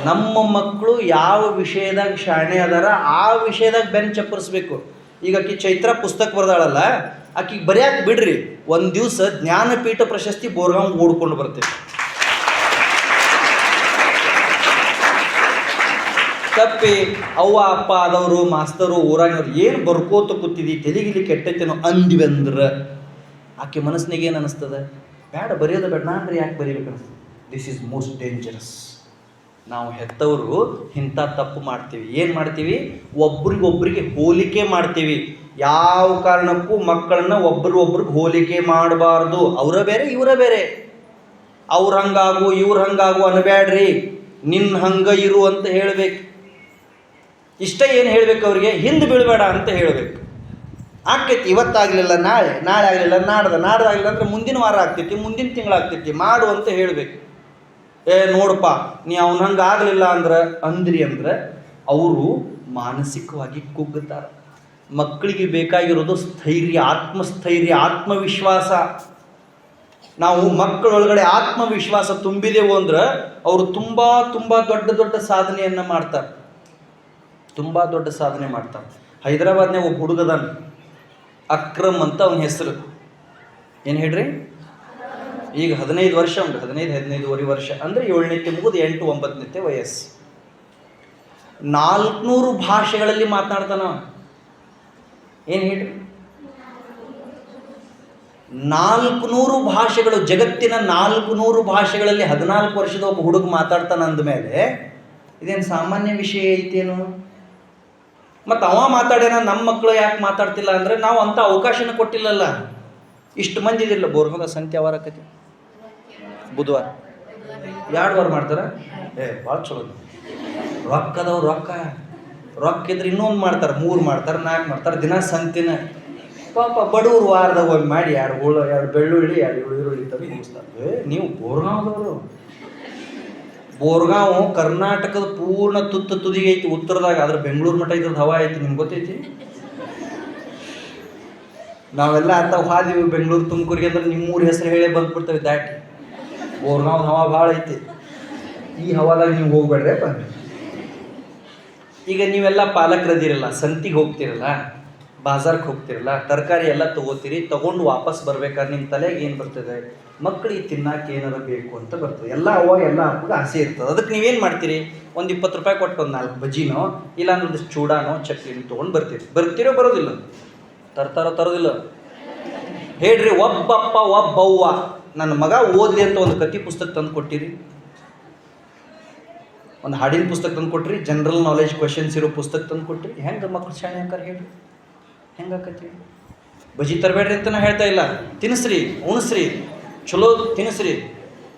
ನಮ್ಮ ಮಕ್ಕಳು ಯಾವ ವಿಷಯದಾಗ ಶಾಣೆ ಅದಾರ ಆ ವಿಷಯದಾಗ ಬೆನ್ನು ಚಪ್ಪರಿಸ್ಬೇಕು. ಈಗ ಆಕಿ ಚೈತ್ರ ಪುಸ್ತಕ ಬರ್ದಾಳಲ್ಲ, ಆಕಿಗೆ ಬರೆಯಕ್ಕೆ ಬಿಡ್ರಿ, ಒಂದು ದಿವಸ ಜ್ಞಾನಪೀಠ ಪ್ರಶಸ್ತಿ ಬೋರ್ಗಾಂವ್ ಓಡ್ಕೊಂಡು ಬರ್ತೇವೆ. ತಪ್ಪಿ ಅವ್ವ ಅಪ್ಪ ಆದವರು ಮಾಸ್ತರು ಊರಾಗಿನವ್ರು ಏನು ಬರ್ಕೋತ ಕೂತಿದ್ದಿ ತೆಲಿಗಿಲಿ ಕೆಟ್ಟೈತೇನೋ ಅಂದ್ವಿ ಅಂದ್ರೆ ಆಕೆ ಮನಸ್ಸಿನಾಗ ಏನು ಅನ್ನಿಸ್ತದೆ? ಬೇಡ, ಬರೆಯೋದು ಬೇಡ, ನಾನು ಯಾಕೆ ಬರೀಬೇಕು ಅನಿಸ್ತದೆ? This is most dangerous. ನಾವು ಹೆತ್ತವರು ಇಂಥ ತಪ್ಪು ಮಾಡ್ತೀವಿ. ಏನು ಮಾಡ್ತೀವಿ? ಒಬ್ರಿಗೊಬ್ರಿಗೆ ಹೋಲಿಕೆ ಮಾಡ್ತೀವಿ. ಯಾವ ಕಾರಣಕ್ಕೂ ಮಕ್ಕಳನ್ನ ಒಬ್ರಿಗೆ ಹೋಲಿಕೆ ಮಾಡಬಾರ್ದು. ಅವರ ಬೇರೆ ಇವರ ಬೇರೆ, ಅವ್ರ ಹಂಗಾಗು ಇವ್ರ ಹಂಗಾಗು ಅನ್ಬ್ಯಾಡ್ರಿ, ನಿನ್ನ ಹಂಗ ಇರು ಅಂತ ಹೇಳಬೇಕು. ಇಷ್ಟ ಏನು ಹೇಳಬೇಕು ಅವ್ರಿಗೆ? ಹಿಂದೆ ಬೀಳಬೇಡ ಅಂತ ಹೇಳಬೇಕು. ಆಗ್ತೈತಿ, ಇವತ್ತಾಗಲಿಲ್ಲ ನಾಳೆ, ನಾಳೆ ಆಗಲಿಲ್ಲ ನಾಡ್ದಾಗಲಿಲ್ಲ ಅಂದರೆ ಮುಂದಿನ ವಾರ ಆಗ್ತೈತಿ, ಮುಂದಿನ ತಿಂಗಳಾಗ್ತೈತಿ, ಮಾಡು ಅಂತ ಹೇಳಬೇಕು. ನೋಡಪ್ಪ ನೀ ಅವನ ಹಂಗೆ ಆಗಲಿಲ್ಲ ಅಂದ್ರಿ ಅಂದ್ರೆ ಅವರು ಮಾನಸಿಕವಾಗಿ ಕುಗ್ಗುತ್ತಾರೆ. ಮಕ್ಕಳಿಗೆ ಬೇಕಾಗಿರೋದು ಸ್ಥೈರ್ಯ, ಆತ್ಮಸ್ಥೈರ್ಯ, ಆತ್ಮವಿಶ್ವಾಸ. ನಾವು ಮಕ್ಕಳೊಳಗಡೆ ಆತ್ಮವಿಶ್ವಾಸ ತುಂಬಿದೆವು ಅಂದ್ರೆ ಅವರು ತುಂಬ ತುಂಬ ದೊಡ್ಡ ಸಾಧನೆಯನ್ನು ಮಾಡ್ತಾರೆ. ತುಂಬ ದೊಡ್ಡ ಸಾಧನೆ ಮಾಡ್ತಾರೆ. ಹೈದರಾಬಾದ್ನಾಗ ಒಬ್ಬ ಹುಡುಗದಾನ, ಅಕ್ರಮ್ ಅಂತ ಅವನ ಹೆಸರು. ಏನು ಹೇಳ್ರಿ? ಈಗ 15 ವರ್ಷ ಉಂಟು, 15-15 ವರ್ಷ ಅಂದರೆ 7ನೇತೆ ಮುಗಿದು 8-9ನೇತೆ ವಯಸ್ಸು. 400 ಭಾಷೆಗಳಲ್ಲಿ ಮಾತನಾಡ್ತಾನ. ಏನು ಹೇಳ್ರಿ? 400 ಭಾಷೆಗಳು, ಜಗತ್ತಿನ 400 ಭಾಷೆಗಳಲ್ಲಿ 14 ವರ್ಷದ ಒಬ್ಬ ಹುಡುಗ ಮಾತಾಡ್ತಾನ ಅಂದಮೇಲೆ ಇದೇನು ಸಾಮಾನ್ಯ ವಿಷಯ ಐತೇನು? ಮತ್ತು ಅವ ಮಾತಾಡ್ಯಾನ, ನಮ್ಮ ಮಕ್ಕಳು ಯಾಕೆ ಮಾತಾಡ್ತಿಲ್ಲ ಅಂದರೆ ನಾವು ಅಂಥ ಅವಕಾಶನ ಕೊಟ್ಟಿಲ್ಲಲ್ಲ. ಇಷ್ಟು ಮಂದಿ ಇದಿಲ್ಲ. ಬೋರ್ಗದ ಸಂತೆ ಯಾವಾರ ಆಕೈತಿ? ಬುಧವಾರ. 2 ವಾರ ಮಾಡ್ತಾರೆ. ಭಾಳ ಚಲೋ. ರೊಕ್ಕದವ್ರು ರೊಕ್ಕ ಇದ್ರೆ ಇನ್ನೊಂದು ಮಾಡ್ತಾರೆ, 3 ಮಾಡ್ತಾರೆ, 4 ಮಾಡ್ತಾರೆ. ದಿನ ಸಂತಿನ ಪಾಪ ಬಡವರು ವಾರದಾಗ ಒಮ್ಮೆ ಮಾಡಿ 2 ಬೆಳ್ಳುಳ್ಳಿ 2 ಈರುಳ್ಳಿ ತಂದು ಮುಗಿಸ್ತಾರೆ. ನೀವು ಬೋರ್ಗಾಂವ್ದವರು. ಬೋರ್ಗಾಂವ್ ಕರ್ನಾಟಕದ ಪೂರ್ಣ ತುದಿಗೆ ಐತಿ ಉತ್ತರದಾಗ. ಆದ್ರೆ ಬೆಂಗಳೂರು ಮಠ ಇದ್ರದ್ದು ಹವಾ ಐತಿ, ನಿಮ್ಗೆ ಗೊತ್ತೈತಿ? ನಾವೆಲ್ಲ ಅಂಥವು ಹಾದಿವಿ ಬೆಂಗಳೂರು ತುಮಕೂರಿಗೆ ಅಂದ್ರೆ ನಿಮ್ಮೂರ ಹೆಸರು ಹೇಳೇ ಬಂದ್ಬಿಡ್ತೇವೆ ದಾಟಿ. ಬೋರ್ಗಾಂವ್ ಹವಾ ಭಾಳ ಐತಿ. ಈ ಹವಾದಾಗ ನೀವು ಹೋಗ್ಬೇಡ್ರಪ್ಪ. ಈಗ ನೀವೆಲ್ಲ ಪಾಲಕರದಿರಲ್ಲ, ಸಂತಿಗೆ ಹೋಗ್ತಿರಲ್ಲ, ಬಾಜಾರ್ಗೆ ಹೋಗ್ತಿರಲ್ಲ, ತರಕಾರಿ ಎಲ್ಲ ತೊಗೋತೀರಿ. ತೊಗೊಂಡು ವಾಪಸ್ ಬರ್ಬೇಕಾದ್ರೆ ನಿಮ್ಮ ತಲೆಗೆ ಏನು ಬರ್ತದೆ? ಮಕ್ಕಳಿಗೆ ತಿನ್ನಕ್ಕೆ ಏನಾರು ಬೇಕು ಅಂತ ಬರ್ತದೆ. ಎಲ್ಲ ಅಪ್ಪಗೆ ಆಸೆ ಇರ್ತದೆ. ಅದಕ್ಕೆ ನೀವೇನು ಮಾಡ್ತೀರಿ? ಒಂದು 20 ರೂಪಾಯಿ ಕೊಟ್ಟು ಒಂದು 4 ಬಜ್ಜಿನೋ ಇಲ್ಲ ಅಂದ್ರೆ ಒಂದಿಷ್ಟು ಚೂಡಾನೋ ಚಕ್ಲಿನೋ ತೊಗೊಂಡು ಬರ್ತೀರೋ ಬರೋದಿಲ್ಲ? ತರೋದಿಲ್ಲ. ಹೇಳ್ರಿ, ಒಬ್ಬಪ್ಪ ಒಬ್ಬವ್ವ ನನ್ನ ಮಗ ಓದಲಿ ಅಂತ ಒಂದು ಕಥೆ ಪುಸ್ತಕ ತಂದು ಕೊಟ್ಟಿರಿ, ಒಂದು ಹಾಡಿನ ಪುಸ್ತಕ ತಂದು ಕೊಟ್ರಿ, ಜನರಲ್ ನಾಲೆಜ್ ಕ್ವೆಶನ್ಸ್ ಇರೋ ಪುಸ್ತಕ ತಂದು ಕೊಟ್ರಿ. ಹೆಂಗೆ ಮಕ್ಕಳು ಶಾಣೆ ಹಾಕಾರ ಹೇಳ್ರಿ? ಹೆಂಗೆ ಆಕತಿ? ಬಜ್ಜಿ ತರಬೇಡ್ರಿ ಅಂತ ನಾ ಹೇಳ್ತಾ ಇಲ್ಲ. ತಿನ್ನಿಸ್ರಿ, ಉಣಿಸ್ರಿ, ಚಲೋ ತಿನ್ನಿಸ್ರಿ,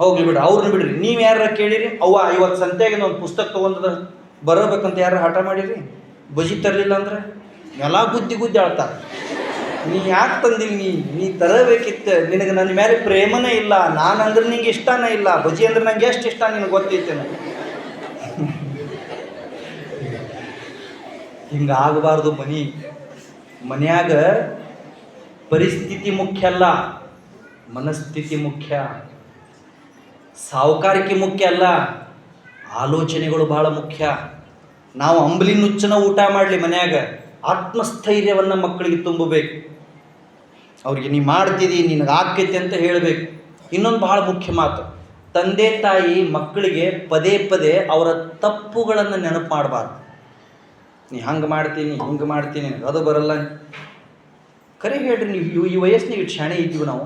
ಹೋಗ್ಲಿ ಬಿಡ್ರಿ, ಅವ್ರನ್ನ ಬಿಡ್ರಿ. ನೀವು ಯಾರ ಕೇಳಿರಿ? ಅವ್ವ ಇವತ್ತು ಸಂತೆಯಾಗಿನ ಒಂದು ಪುಸ್ತಕ ತೊಗೊಂಡದ ಬರಬೇಕಂತ ಯಾರು ಹಠ ಮಾಡಿರಿ? ಬಜ್ಜಿ ತರಲಿಲ್ಲ ಅಂದ್ರೆ ಎಲ್ಲ ಗುದ್ದಿ ಆಳ್ತಾರೆ. ನೀ ಯಾಕೆ ತಂದಿಲ್ಲ? ನೀ ತರಬೇಕಿತ್ತು. ನಿನಗೆ ನನ್ನ ಮೇಲೆ ಪ್ರೇಮನೇ ಇಲ್ಲ. ನಾನು ಅಂದ್ರೆ ನಿಂಗೆ ಇಷ್ಟನೇ ಇಲ್ಲ. ಬಜ್ಜಿ ಅಂದ್ರೆ ನಂಗೆ ಎಷ್ಟು ಇಷ್ಟ ನಿನಗೆ ಗೊತ್ತೈತೆ. ಹಿಂಗಾಗಬಾರ್ದು. ಮನ್ಯಾಗ ಪರಿಸ್ಥಿತಿ ಮುಖ್ಯ ಅಲ್ಲ, ಮನಸ್ಥಿತಿ ಮುಖ್ಯ. ಸಾವುಕಾರಿಕೆ ಮುಖ್ಯ ಅಲ್ಲ, ಆಲೋಚನೆಗಳು ಬಹಳ ಮುಖ್ಯ. ನಾವು ಅಂಬಲಿ ನುಚ್ಚನ ಊಟ ಮಾಡಲಿ ಮನ್ಯಾಗ, ಆತ್ಮಸ್ಥೈರ್ಯವನ್ನು ಮಕ್ಕಳಿಗೆ ತುಂಬಬೇಕು. ಅವ್ರಿಗೆ ನೀ ಮಾಡ್ತಿದ್ದಿ, ನಿನಗೆ ಆಕ್ಕೈತಿ ಅಂತ ಹೇಳಬೇಕು. ಇನ್ನೊಂದು ಬಹಳ ಮುಖ್ಯ ಮಾತು, ತಂದೆ ತಾಯಿ ಮಕ್ಕಳಿಗೆ ಪದೇ ಪದೇ ಅವರ ತಪ್ಪುಗಳನ್ನು ನೆನಪು ಮಾಡಬಾರ್ದು. ನೀ ಹಂಗೆ ಮಾಡ್ತೀನಿ, ಹಿಂಗೆ ಮಾಡ್ತೀನಿ, ಅದು ಬರಲ್ಲ. ಖರೆ ಹೇಳ್ರಿ, ನೀವು ಈ ವಯಸ್ಸಿನಾಗ ಇಷ್ಟು ಶಾಣೆ ಇದ್ದೀವಿ ನಾವು.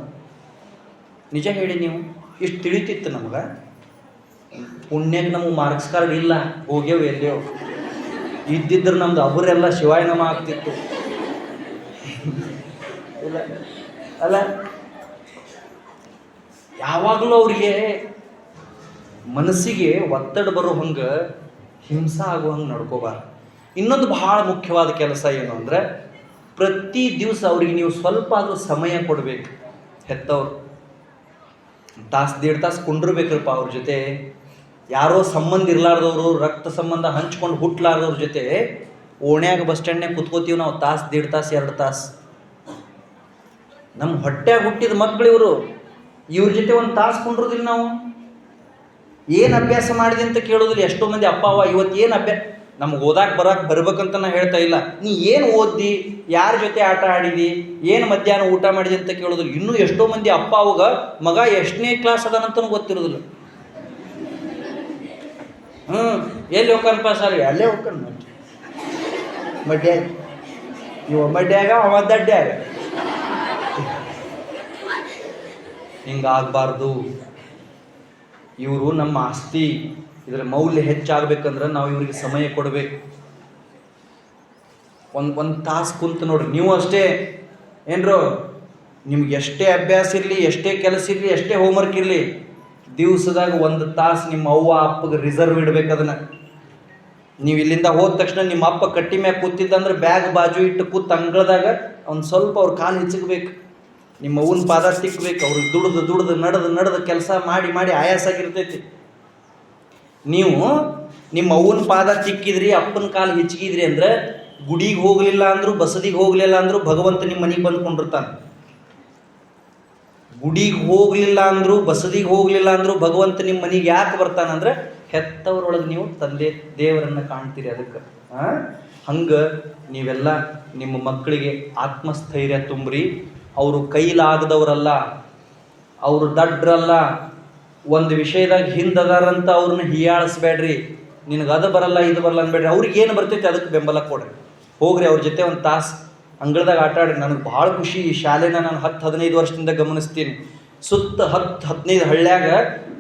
ನಿಜ ಹೇಳಿ, ನೀವು ಇಷ್ಟು ತಿಳಿತಿತ್ತು ನಮ್ಗೆ. ಪುಣ್ಯಕ್ಕೆ ನಮಗೆ ಮಾರ್ಕ್ಸ್ ಕಾರ್ಡ್ ಇಲ್ಲ, ಹೋಗ್ಯವು ಎಲ್ಲೋ. ಇದ್ದಿದ್ರೆ ನಮ್ದು ಅವರೆಲ್ಲ ಶಿವಾಯನಮ ಆಗ್ತಿತ್ತು. ಇಲ್ಲ ಅಲ್ಲ, ಯಾವಾಗಲೂ ಅವ್ರಿಗೆ ಮನಸ್ಸಿಗೆ ಒತ್ತಡ ಬರೋ ಹಂಗೆ, ಹಿಂಸೆ ಆಗೋ ಹಂಗೆ ನಡ್ಕೋಬಾರ್ದು. ಇನ್ನೊಂದು ಬಹಳ ಮುಖ್ಯವಾದ ಕೆಲಸ ಏನು ಅಂದರೆ, ಪ್ರತಿ ದಿವಸ ಅವ್ರಿಗೆ ನೀವು ಸ್ವಲ್ಪ ಆದರೂ ಸಮಯ ಕೊಡಬೇಕು. ಹೆತ್ತವ್ರು ತಾಸು 1.5 ತಾಸು ಕುಂಡಿರ್ಬೇಕ್ರಪ್ಪ ಅವ್ರ ಜೊತೆ. ಯಾರೋ ಸಂಬಂಧ ಇರಲಾರ್ದವರು, ರಕ್ತ ಸಂಬಂಧ ಹಂಚ್ಕೊಂಡು ಹುಟ್ಟಲಾರ್ದವ್ರ ಜೊತೆ ಓಣ್ಯಾಗ ಬಸ್ ಸ್ಟ್ಯಾಂಡ್ನಾಗ ಕುತ್ಕೋತೀವಿ ನಾವು ತಾಸು, 1.5 ತಾಸು, 2 ತಾಸು. ನಮ್ಮ ಹೊಟ್ಟೆಯಾಗ ಹುಟ್ಟಿದ ಮಕ್ಕಳು ಇವ್ರ ಜೊತೆ 1 ತಾಸು ಕುಂಡ್ರೋದಿಲ್ಲ ನಾವು. ಏನು ಅಭ್ಯಾಸ ಮಾಡಿದೆ ಅಂತ ಕೇಳೋದಿಲ್ಲ. ಎಷ್ಟೋ ಮಂದಿ ಅಪ್ಪ ಅವ್ವ ಇವತ್ತು ಏನು ನಮ್ಗೆ ಬರ್ಬೇಕಂತ ನಾ ಹೇಳ್ತಾ ಇಲ್ಲ. ನೀ ಏನು ಓದಿ, ಯಾರ ಜೊತೆ ಆಟ ಆಡಿದಿ, ಏನು ಮಧ್ಯಾಹ್ನ ಊಟ ಮಾಡಿದೆ ಅಂತ ಕೇಳೋದಿಲ್ಲ. ಇನ್ನೂ ಎಷ್ಟೋ ಮಂದಿ ಅಪ್ಪ ಅವಾಗ ಮಗ ಎಷ್ಟನೇ ಕ್ಲಾಸ್ ಅದಾನಂತನೂ ಗೊತ್ತಿರೋದಿಲ್ಲ. ಎಲ್ಲಿ ಹೋಗ್ಕನ್ಪ ಸರ್, ಅಲ್ಲೇ ಹೋಗ್ಕನ್ ಮಡ್ಯ, ಇವ ಮಡ್ಯಾಗ ಅವ ದಡ್ಡ್ಯಾಗ. ಹಿಂಗಾಗಬಾರ್ದು. ಇವರು ನಮ್ಮ ಆಸ್ತಿ, ಇದರ ಮೌಲ್ಯ ಹೆಚ್ಚಾಗಬೇಕಂದ್ರೆ ನಾವು ಇವ್ರಿಗೆ ಸಮಯ ಕೊಡಬೇಕು. ಒಂದು ತಾಸು ಕುಂತು ನೋಡ್ರಿ. ನೀವು ಅಷ್ಟೇ ಏನ್ರೋ, ನಿಮ್ಗೆ ಎಷ್ಟೇ ಅಭ್ಯಾಸ ಇರಲಿ, ಎಷ್ಟೇ ಕೆಲಸ ಇರಲಿ, ಎಷ್ಟೇ ಹೋಮ್ವರ್ಕ್ ಇರಲಿ, ದಿವಸದಾಗ 1 ತಾಸು ನಿಮ್ಮ ಅವ್ವ ಅಪ್ಪಗೆ ರಿಸರ್ವ್ ಇಡ್ಬೇಕು. ಅದನ್ನು ನೀವು ಇಲ್ಲಿಂದ ಹೋದ ತಕ್ಷಣ ನಿಮ್ಮ ಅಪ್ಪ ಕಟ್ಟಿ ಮ್ಯಾಗ ಕೂತಿದ್ದಂದ್ರೆ ಬ್ಯಾಗ್ ಬಾಜು ಇಟ್ಟು ಕೂತು ಅಂಗಳದಾಗ ಒಂದು ಸ್ವಲ್ಪ ಅವ್ರ ಕಾಲು ಹಿಚ್ಚಬೇಕು, ನಿಮ್ಮ ಅವ್ವನ ಪಾದ ತಿಕ್ಕಬೇಕು. ಅವ್ರಿಗೆ ದುಡ್ದು ನಡೆದು ಕೆಲಸ ಮಾಡಿ ಆಯಾಸ ಆಗಿರ್ತೈತಿ. ನೀವು ನಿಮ್ಮ ಅವ್ವನ ಪಾದ ತಿಕ್ಕಿದ್ರಿ, ಅಪ್ಪನ ಕಾಲು ಹಿಚ್ಕಿದ್ರಿ ಅಂದ್ರೆ, ಗುಡಿಗೆ ಹೋಗಲಿಲ್ಲ ಅಂದರೂ, ಬಸದಿಗೆ ಹೋಗಲಿಲ್ಲ ಅಂದರೂ ಭಗವಂತ ನಿಮ್ಮ ಮನೆಗೆ ಬಂದ್ಕೊಂಡಿರ್ತಾನೆ. ಗುಡಿಗೆ ಹೋಗಲಿಲ್ಲ ಅಂದರೂ, ಬಸದಿಗೆ ಹೋಗಲಿಲ್ಲ ಅಂದರೂ ಭಗವಂತ ನಿಮ್ಮ ಮನೆಗೆ ಯಾಕೆ ಬರ್ತಾನಂದ್ರೆ, ಹೆತ್ತವರೊಳಗೆ ನೀವು ತಂದೆ ದೇವರನ್ನು ಕಾಣ್ತೀರಿ. ಅದಕ್ಕೆ ಹಂಗೆ ನೀವೆಲ್ಲ ನಿಮ್ಮ ಮಕ್ಕಳಿಗೆ ಆತ್ಮಸ್ಥೈರ್ಯ ತುಂಬ್ರಿ. ಅವರು ಕೈಲಾಗದವರಲ್ಲ, ಅವರು ದಡ್ರಲ್ಲ. ಒಂದು ವಿಷಯದಾಗ ಹಿಂದದಾರಂತ ಅವ್ರನ್ನ ಹೀಯಾಳಿಸ್ಬೇಡ್ರಿ. ನಿನಗೆ ಅದು ಬರಲ್ಲ, ಇದು ಬರಲ್ಲ ಅನ್ಬೇಡ್ರಿ. ಅವ್ರಿಗೆ ಏನು ಬರ್ತೈತೆ ಅದಕ್ಕೆ ಬೆಂಬಲ ಕೊಡ್ರಿ. ಹೋಗ್ರಿ ಅವ್ರ ಜೊತೆ 1 ತಾಸು ಅಂಗಳದಾಗ ಆಟ ಆಡ್ರಿ. ನನಗೆ ಭಾಳ ಖುಷಿ. ಈ ಶಾಲೆನ ನಾನು 10-15 ವರ್ಷದಿಂದ ಗಮನಿಸ್ತೀನಿ. ಸುತ್ತ 10-15 ಹಳ್ಳ್ಯಾಗ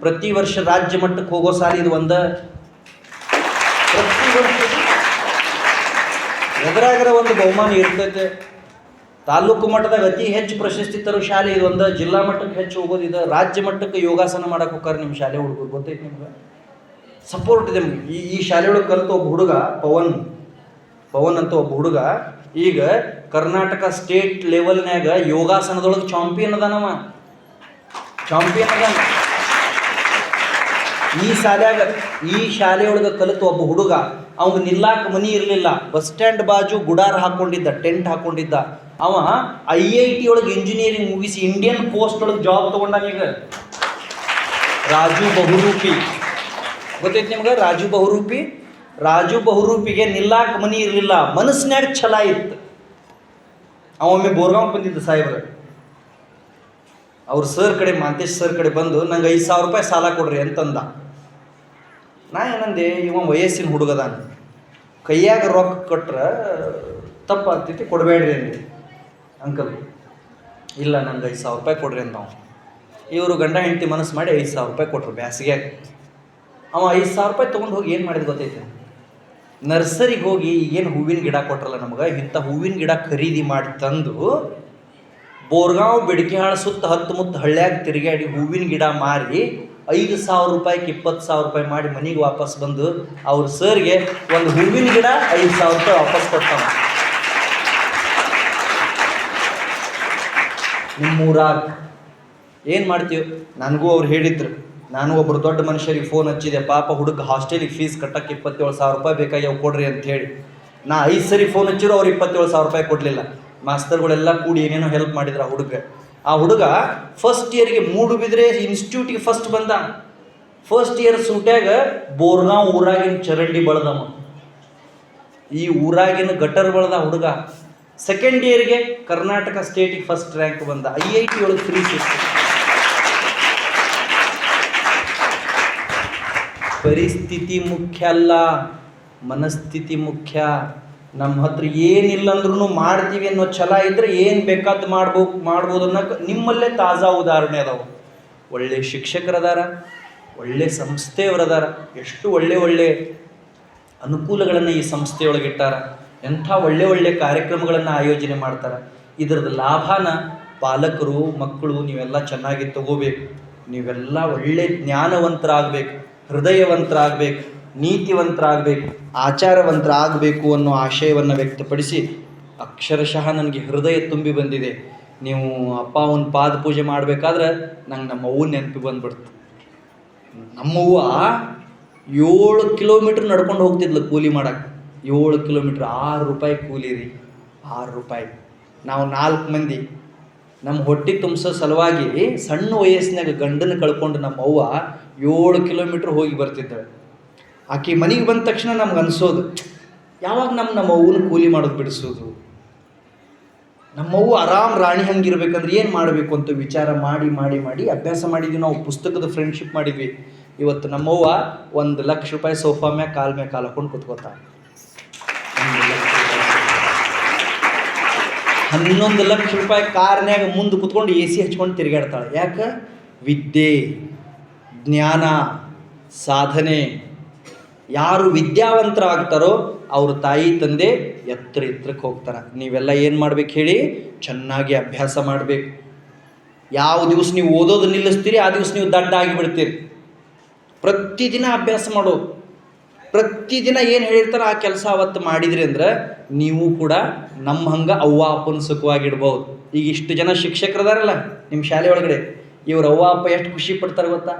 ಪ್ರತಿ ವರ್ಷ ರಾಜ್ಯ ಮಟ್ಟಕ್ಕೆ ಹೋಗೋ ಸಾಲಿ ಇದು ಒಂದು. ಪ್ರತಿ ವರ್ಷ ಎದುರಾಗರ ಒಂದು ಬಹುಮಾನ ಇರ್ತೈತೆ. ತಾಲೂಕು ಮಟ್ಟದಾಗ ಅತಿ ಹೆಚ್ಚು ಪ್ರಶಸ್ತಿ ತರೋ ಶಾಲೆ ಇದು ಒಂದು. ಜಿಲ್ಲಾ ಮಟ್ಟಕ್ಕೆ ಹೆಚ್ಚು ಹೋಗೋದು ಇದು. ರಾಜ್ಯ ಮಟ್ಟಕ್ಕೆ ಯೋಗಾಸನ ಮಾಡಕ್ಕೆ ಹೋಗ್ತಾರೆ ನಿಮ್ಮ ಶಾಲೆ ಹುಡುಗರು. ಗೊತ್ತೈತೆ ನಿಮ್ಗೆ? ಸಪೋರ್ಟ್ ಇದೆ. ಈ ಶಾಲೆಯೊಳಗೆ ಕಲಿತು ಒಬ್ಬ ಹುಡುಗ ಪವನ್ ಅಂತ ಒಬ್ಬ ಹುಡುಗ ಈಗ ಕರ್ನಾಟಕ ಸ್ಟೇಟ್ ಲೆವೆಲ್ನ್ಯಾಗ ಯೋಗಾಸನದೊಳಗೆ ಚಾಂಪಿಯನ್ ಅದಾನವ. ಈ ಶಾಲೆಯೊಳಗೆ ಕಲಿತು ಒಬ್ಬ ಹುಡುಗ, ಅವ್ಗೆ ನಿಲ್ಲಾಕ ಮನಿ ಇರಲಿಲ್ಲ, ಬಸ್ ಸ್ಟ್ಯಾಂಡ್ ಬಾಜು ಗುಡಾರ ಹಾಕ್ಕೊಂಡಿದ್ದ, ಟೆಂಟ್ ಹಾಕ್ಕೊಂಡಿದ್ದ. ಅವ IIT ಒಳಗೆ ಇಂಜಿನಿಯರಿಂಗ್ ಮುಗಿಸಿ ಇಂಡಿಯನ್ ಪೋಸ್ಟ್ ಒಳಗೆ ಜಾಬ್ ತೊಗೊಂಡಾನೀಗ. ರಾಜು ಬಹುರೂಪಿ ಗೊತ್ತೈತಿ ನಿಮ್ಗೆ? ರಾಜು ಬಹುರೂಪಿಗೆ ನಿಲ್ಲಾಕ ಮನಿ ಇರಲಿಲ್ಲ, ಮನಸ್ಸಿನಾಗ ಛಲ ಇತ್ತು. ಅವೊಮ್ಮೆ ಬೋರ್ಗಾಂವ್ ಬಂದಿದ್ದ ಸಾಹೇಬ್ರ. ಅವ್ರ ಸರ್ ಕಡೆ, ಮಾಂತೇಶ್ ಸರ್ ಕಡೆ ಬಂದು ನಂಗೆ 5,000 ರೂಪಾಯಿ ಸಾಲ ಕೊಡ್ರಿ ಅಂತಂದ. ನಾ ಏನಂದೆ, ಇವ ವಯಸ್ಸಿನ ಹುಡುಗದಾನ, ಕೈಯಾಗ ರೊಕ್ಕ ಕೊಟ್ರೆ ತಪ್ಪಾಗ್ತೈತಿ, ಕೊಡಬೇಡ್ರಿ ಅಂದೆ. ಅಂಕಲ್ ಇಲ್ಲ, ನಂಗೆ 5,000 ರೂಪಾಯಿ ಕೊಡ್ರಿ ಅಂತ ನಾವು. ಇವರು ಗಂಡ ಹೆಂಡತಿ ಮನಸ್ಸು ಮಾಡಿ 5,000 ರೂಪಾಯಿ ಕೊಟ್ರು ಬ್ಯಾಸಿಗ್ಯಾಗ. ಅವ 5,000 ರೂಪಾಯಿ ತೊಗೊಂಡು ಹೋಗಿ ಏನು ಮಾಡಿದ್ ಗೊತ್ತೈತೆ? ನರ್ಸರಿಗೆ ಹೋಗಿ ಈಗೇನು ಹೂವಿನ ಗಿಡ ಕೊಟ್ರಲ್ಲ ನಮ್ಗೆ, ಇಂಥ ಹೂವಿನ ಗಿಡ ಖರೀದಿ ಮಾಡಿ ತಂದು ಬೋರ್ಗಾಂವ್ ಬೆಡಕಿಹಾಳ ಸುತ್ತ 10 ಹಳ್ಳ್ಯಾಗ ತಿರುಗಾಡಿ ಹೂವಿನ ಗಿಡ ಮಾರಿ 5,000 ರೂಪಾಯಿಗೆ 20,000 ರೂಪಾಯಿ ಮಾಡಿ ಮನೆಗೆ ವಾಪಸ್ ಬಂದು ಅವ್ರ ಸರ್ಗೆ ಒಂದು ಹೂವಿನ ಗಿಡ 5,000 ರೂಪಾಯಿ ವಾಪಸ್ ಕೊಡ್ತಾವ. ನಿಮ್ಮೂರಾಗ ಏನು ಮಾಡ್ತೀವಿ? ನನಗೂ ಅವ್ರು ಹೇಳಿದ್ರು. ನಾನು ಒಬ್ಬರು ದೊಡ್ಡ ಮನುಷ್ಯರಿಗೆ ಫೋನ್ ಹಚ್ಚಿದೆ, ಪಾಪ ಹುಡುಗ ಹಾಸ್ಟೆಲಿಗೆ ಫೀಸ್ ಕಟ್ಟಕ್ಕೆ 27,000 ರೂಪಾಯಿ ಬೇಕಾಗ್ಯಾವ ಕೊಡ್ರಿ ಅಂತ ಹೇಳಿ. ನಾ 5 ಸರಿ ಫೋನ್ ಹಚ್ಚಿರೋ ಅವ್ರು 27,000 ರೂಪಾಯಿ ಕೊಡಲಿಲ್ಲ. ಮಾಸ್ತರ್ಗಳೆಲ್ಲ ಕೂಡಿ ಏನೇನೋ ಹೆಲ್ಪ್ ಮಾಡಿದ್ರು ಆ ಹುಡುಗ ಫಸ್ಟ್ ಇಯರ್ಗೆ ಮೂಡುಬಿದ್ರೆ ಇನ್ಸ್ಟಿಟ್ಯೂಟಿಗೆ ಫಸ್ಟ್ ಬಂದ. ಫಸ್ಟ್ ಇಯರ್ ಸೂಟ್ಯಾಗ ಬೋರ್ಗಾಂವ್ ಊರಾಗಿನ ಚರಂಡಿ ಬಳದವ, ಈ ಊರಾಗಿನ ಗಟರ್ ಬಳದ ಹುಡುಗ. ಸೆಕೆಂಡ್ ಇಯರ್ಗೆ ಕರ್ನಾಟಕ ಸ್ಟೇಟಿಗೆ ಫಸ್ಟ್ ರ್ಯಾಂಕ್ ಬಂದ. IIT ಒಳಗೆ ಫ್ರೀ ಸಿಕ್ತು. ಪರಿಸ್ಥಿತಿ ಮುಖ್ಯ ಅಲ್ಲ, ಮನಸ್ಥಿತಿ ಮುಖ್ಯ. ನಮ್ಮ ಹತ್ರ ಏನಿಲ್ಲ ಅಂದ್ರೂ ಮಾಡ್ತೀವಿ ಅನ್ನೋ ಛಲ ಇದ್ರೆ ಏನು ಬೇಕಾದ್ದು ಮಾಡ್ಬೋದು ಅನ್ನೋಕೆ ನಿಮ್ಮಲ್ಲೇ ತಾಜಾ ಉದಾಹರಣೆ ಅದಾವೆ. ಒಳ್ಳೆ ಶಿಕ್ಷಕರದಾರ, ಒಳ್ಳೆ ಸಂಸ್ಥೆಯವರದಾರ, ಎಷ್ಟು ಒಳ್ಳೆ ಅನುಕೂಲಗಳನ್ನು ಈ ಸಂಸ್ಥೆಯೊಳಗಿಟ್ಟಾರ, ಎಂಥ ಒಳ್ಳೆ ಕಾರ್ಯಕ್ರಮಗಳನ್ನು ಆಯೋಜನೆ ಮಾಡ್ತಾರೆ. ಇದರದ ಲಾಭನ ಪಾಲಕರು, ಮಕ್ಕಳು ನೀವೆಲ್ಲ ಚೆನ್ನಾಗಿ ತಗೋಬೇಕು. ನೀವೆಲ್ಲ ಒಳ್ಳೆ ಜ್ಞಾನವಂತರಾಗಬೇಕು, ಹೃದಯವಂತರಾಗಬೇಕು, ನೀತಿವಂತರಾಗಬೇಕು, ಆಚಾರವಂತರಾಗಬೇಕು ಅನ್ನೋ ಆಶಯವನ್ನು ವ್ಯಕ್ತಪಡಿಸಿ, ಅಕ್ಷರಶಃ ನನಗೆ ಹೃದಯ ತುಂಬಿ ಬಂದಿದೆ. ನೀವು ಅಪ್ಪ ಅವನ ಪಾದ ಪೂಜೆ ಮಾಡಬೇಕಾದ್ರೆ ನಂಗೆ ನಮ್ಮ ಅವ್ವನ ನೆನಪು ಬಂದ್ಬಿಡ್ತು. ನಮ್ಮವ್ವ 7 ಕಿಲೋಮೀಟ್ರ್ ನಡ್ಕೊಂಡು ಹೋಗ್ತಿದ್ಲು ಕೂಲಿ ಮಾಡೋಕ್ಕೆ. 7 ಕಿಲೋಮೀಟ್ರ್, 6 ರೂಪಾಯಿ ಕೂಲಿ ರೀ, 6 ರೂಪಾಯಿ. ನಾವು 4 ಮಂದಿ. ನಮ್ಮ ಹೊಟ್ಟೆ ತುಂಬಿಸೋ ಸಲುವಾಗಿ ಸಣ್ಣ ವಯಸ್ಸಿನಾಗ ಗಂಡನ ಕಳ್ಕೊಂಡು ನಮ್ಮ ಅವ್ವ 7 ಕಿಲೋಮೀಟ್ರ್ ಹೋಗಿ ಬರ್ತಿದ್ದಾಳೆ. ಆಕೆ ಮನೆಗೆ ಬಂದ ತಕ್ಷಣ ನಮ್ಗೆ ಅನಿಸೋದು, ಯಾವಾಗ ನಮ್ಮ ಅವ್ವನ ಕೂಲಿ ಮಾಡೋದು ಬಿಡಿಸೋದು. ನಮ್ಮವ್ವ ಆರಾಮ್ ರಾಣಿ ಹಂಗಿರ್ಬೇಕಂದ್ರೆ ಏನು ಮಾಡಬೇಕು ಅಂತ ವಿಚಾರ ಮಾಡಿ ಅಭ್ಯಾಸ ಮಾಡಿದ್ವಿ. ನಾವು ಪುಸ್ತಕದ ಫ್ರೆಂಡ್ಶಿಪ್ ಮಾಡಿದ್ವಿ. ಇವತ್ತು ನಮ್ಮವ್ವ 1 ಲಕ್ಷ ರೂಪಾಯಿ ಸೋಫಾ ಮ್ಯಾಗ ಕಾಲ್ ಹಾಕೊಂಡು ಕುತ್ಕೋತಾಳೆ. 11 ಲಕ್ಷ ರೂಪಾಯಿ ಕಾರ್ನ್ಯಾಗ ಮುಂದೆ ಕುತ್ಕೊಂಡು AC ಹಚ್ಕೊಂಡು ತಿರುಗಾಡ್ತಾಳೆ. ಯಾಕೆ? ವಿದ್ಯೆ, ಜ್ಞಾನ, ಸಾಧನೆ. ಯಾರು ವಿದ್ಯಾವಂತರಾಗ್ತಾರೋ ಅವ್ರ ತಾಯಿ ತಂದೆ ಎತ್ತರಕ್ಕೆ ಹೋಗ್ತಾರೆ. ನೀವೆಲ್ಲ ಏನು ಮಾಡ್ಬೇಕು ಹೇಳಿ? ಚೆನ್ನಾಗಿ ಅಭ್ಯಾಸ ಮಾಡಬೇಕು. ಯಾವ ದಿವಸ ನೀವು ಓದೋದು ನಿಲ್ಲಿಸ್ತೀರಿ ಆ ದಿವಸ ನೀವು ದಡ್ಡ ಆಗಿಬಿಡ್ತೀರಿ. ಪ್ರತಿದಿನ ಅಭ್ಯಾಸ ಮಾಡೋದು, ಪ್ರತಿದಿನ ಏನು ಹೇಳಿರ್ತಾರೆ ಆ ಕೆಲಸ ಅವತ್ತು ಮಾಡಿದ್ರಿ ಅಂದ್ರೆ ನೀವು ಕೂಡ ನಮ್ಮ ಹಂಗೆ ಅವ್ವ ಅಪ್ಪನ ಸುಖವಾಗಿಡ್ಬೋದು. ಈಗ ಇಷ್ಟು ಜನ ಶಿಕ್ಷಕರದಾರಲ್ಲ ನಿಮ್ಮ ಶಾಲೆ ಒಳಗಡೆ, ಇವ್ರ ಅವ್ವ ಅಪ್ಪ ಎಷ್ಟು ಖುಷಿ ಪಡ್ತಾರೆ ಗೊತ್ತಾ?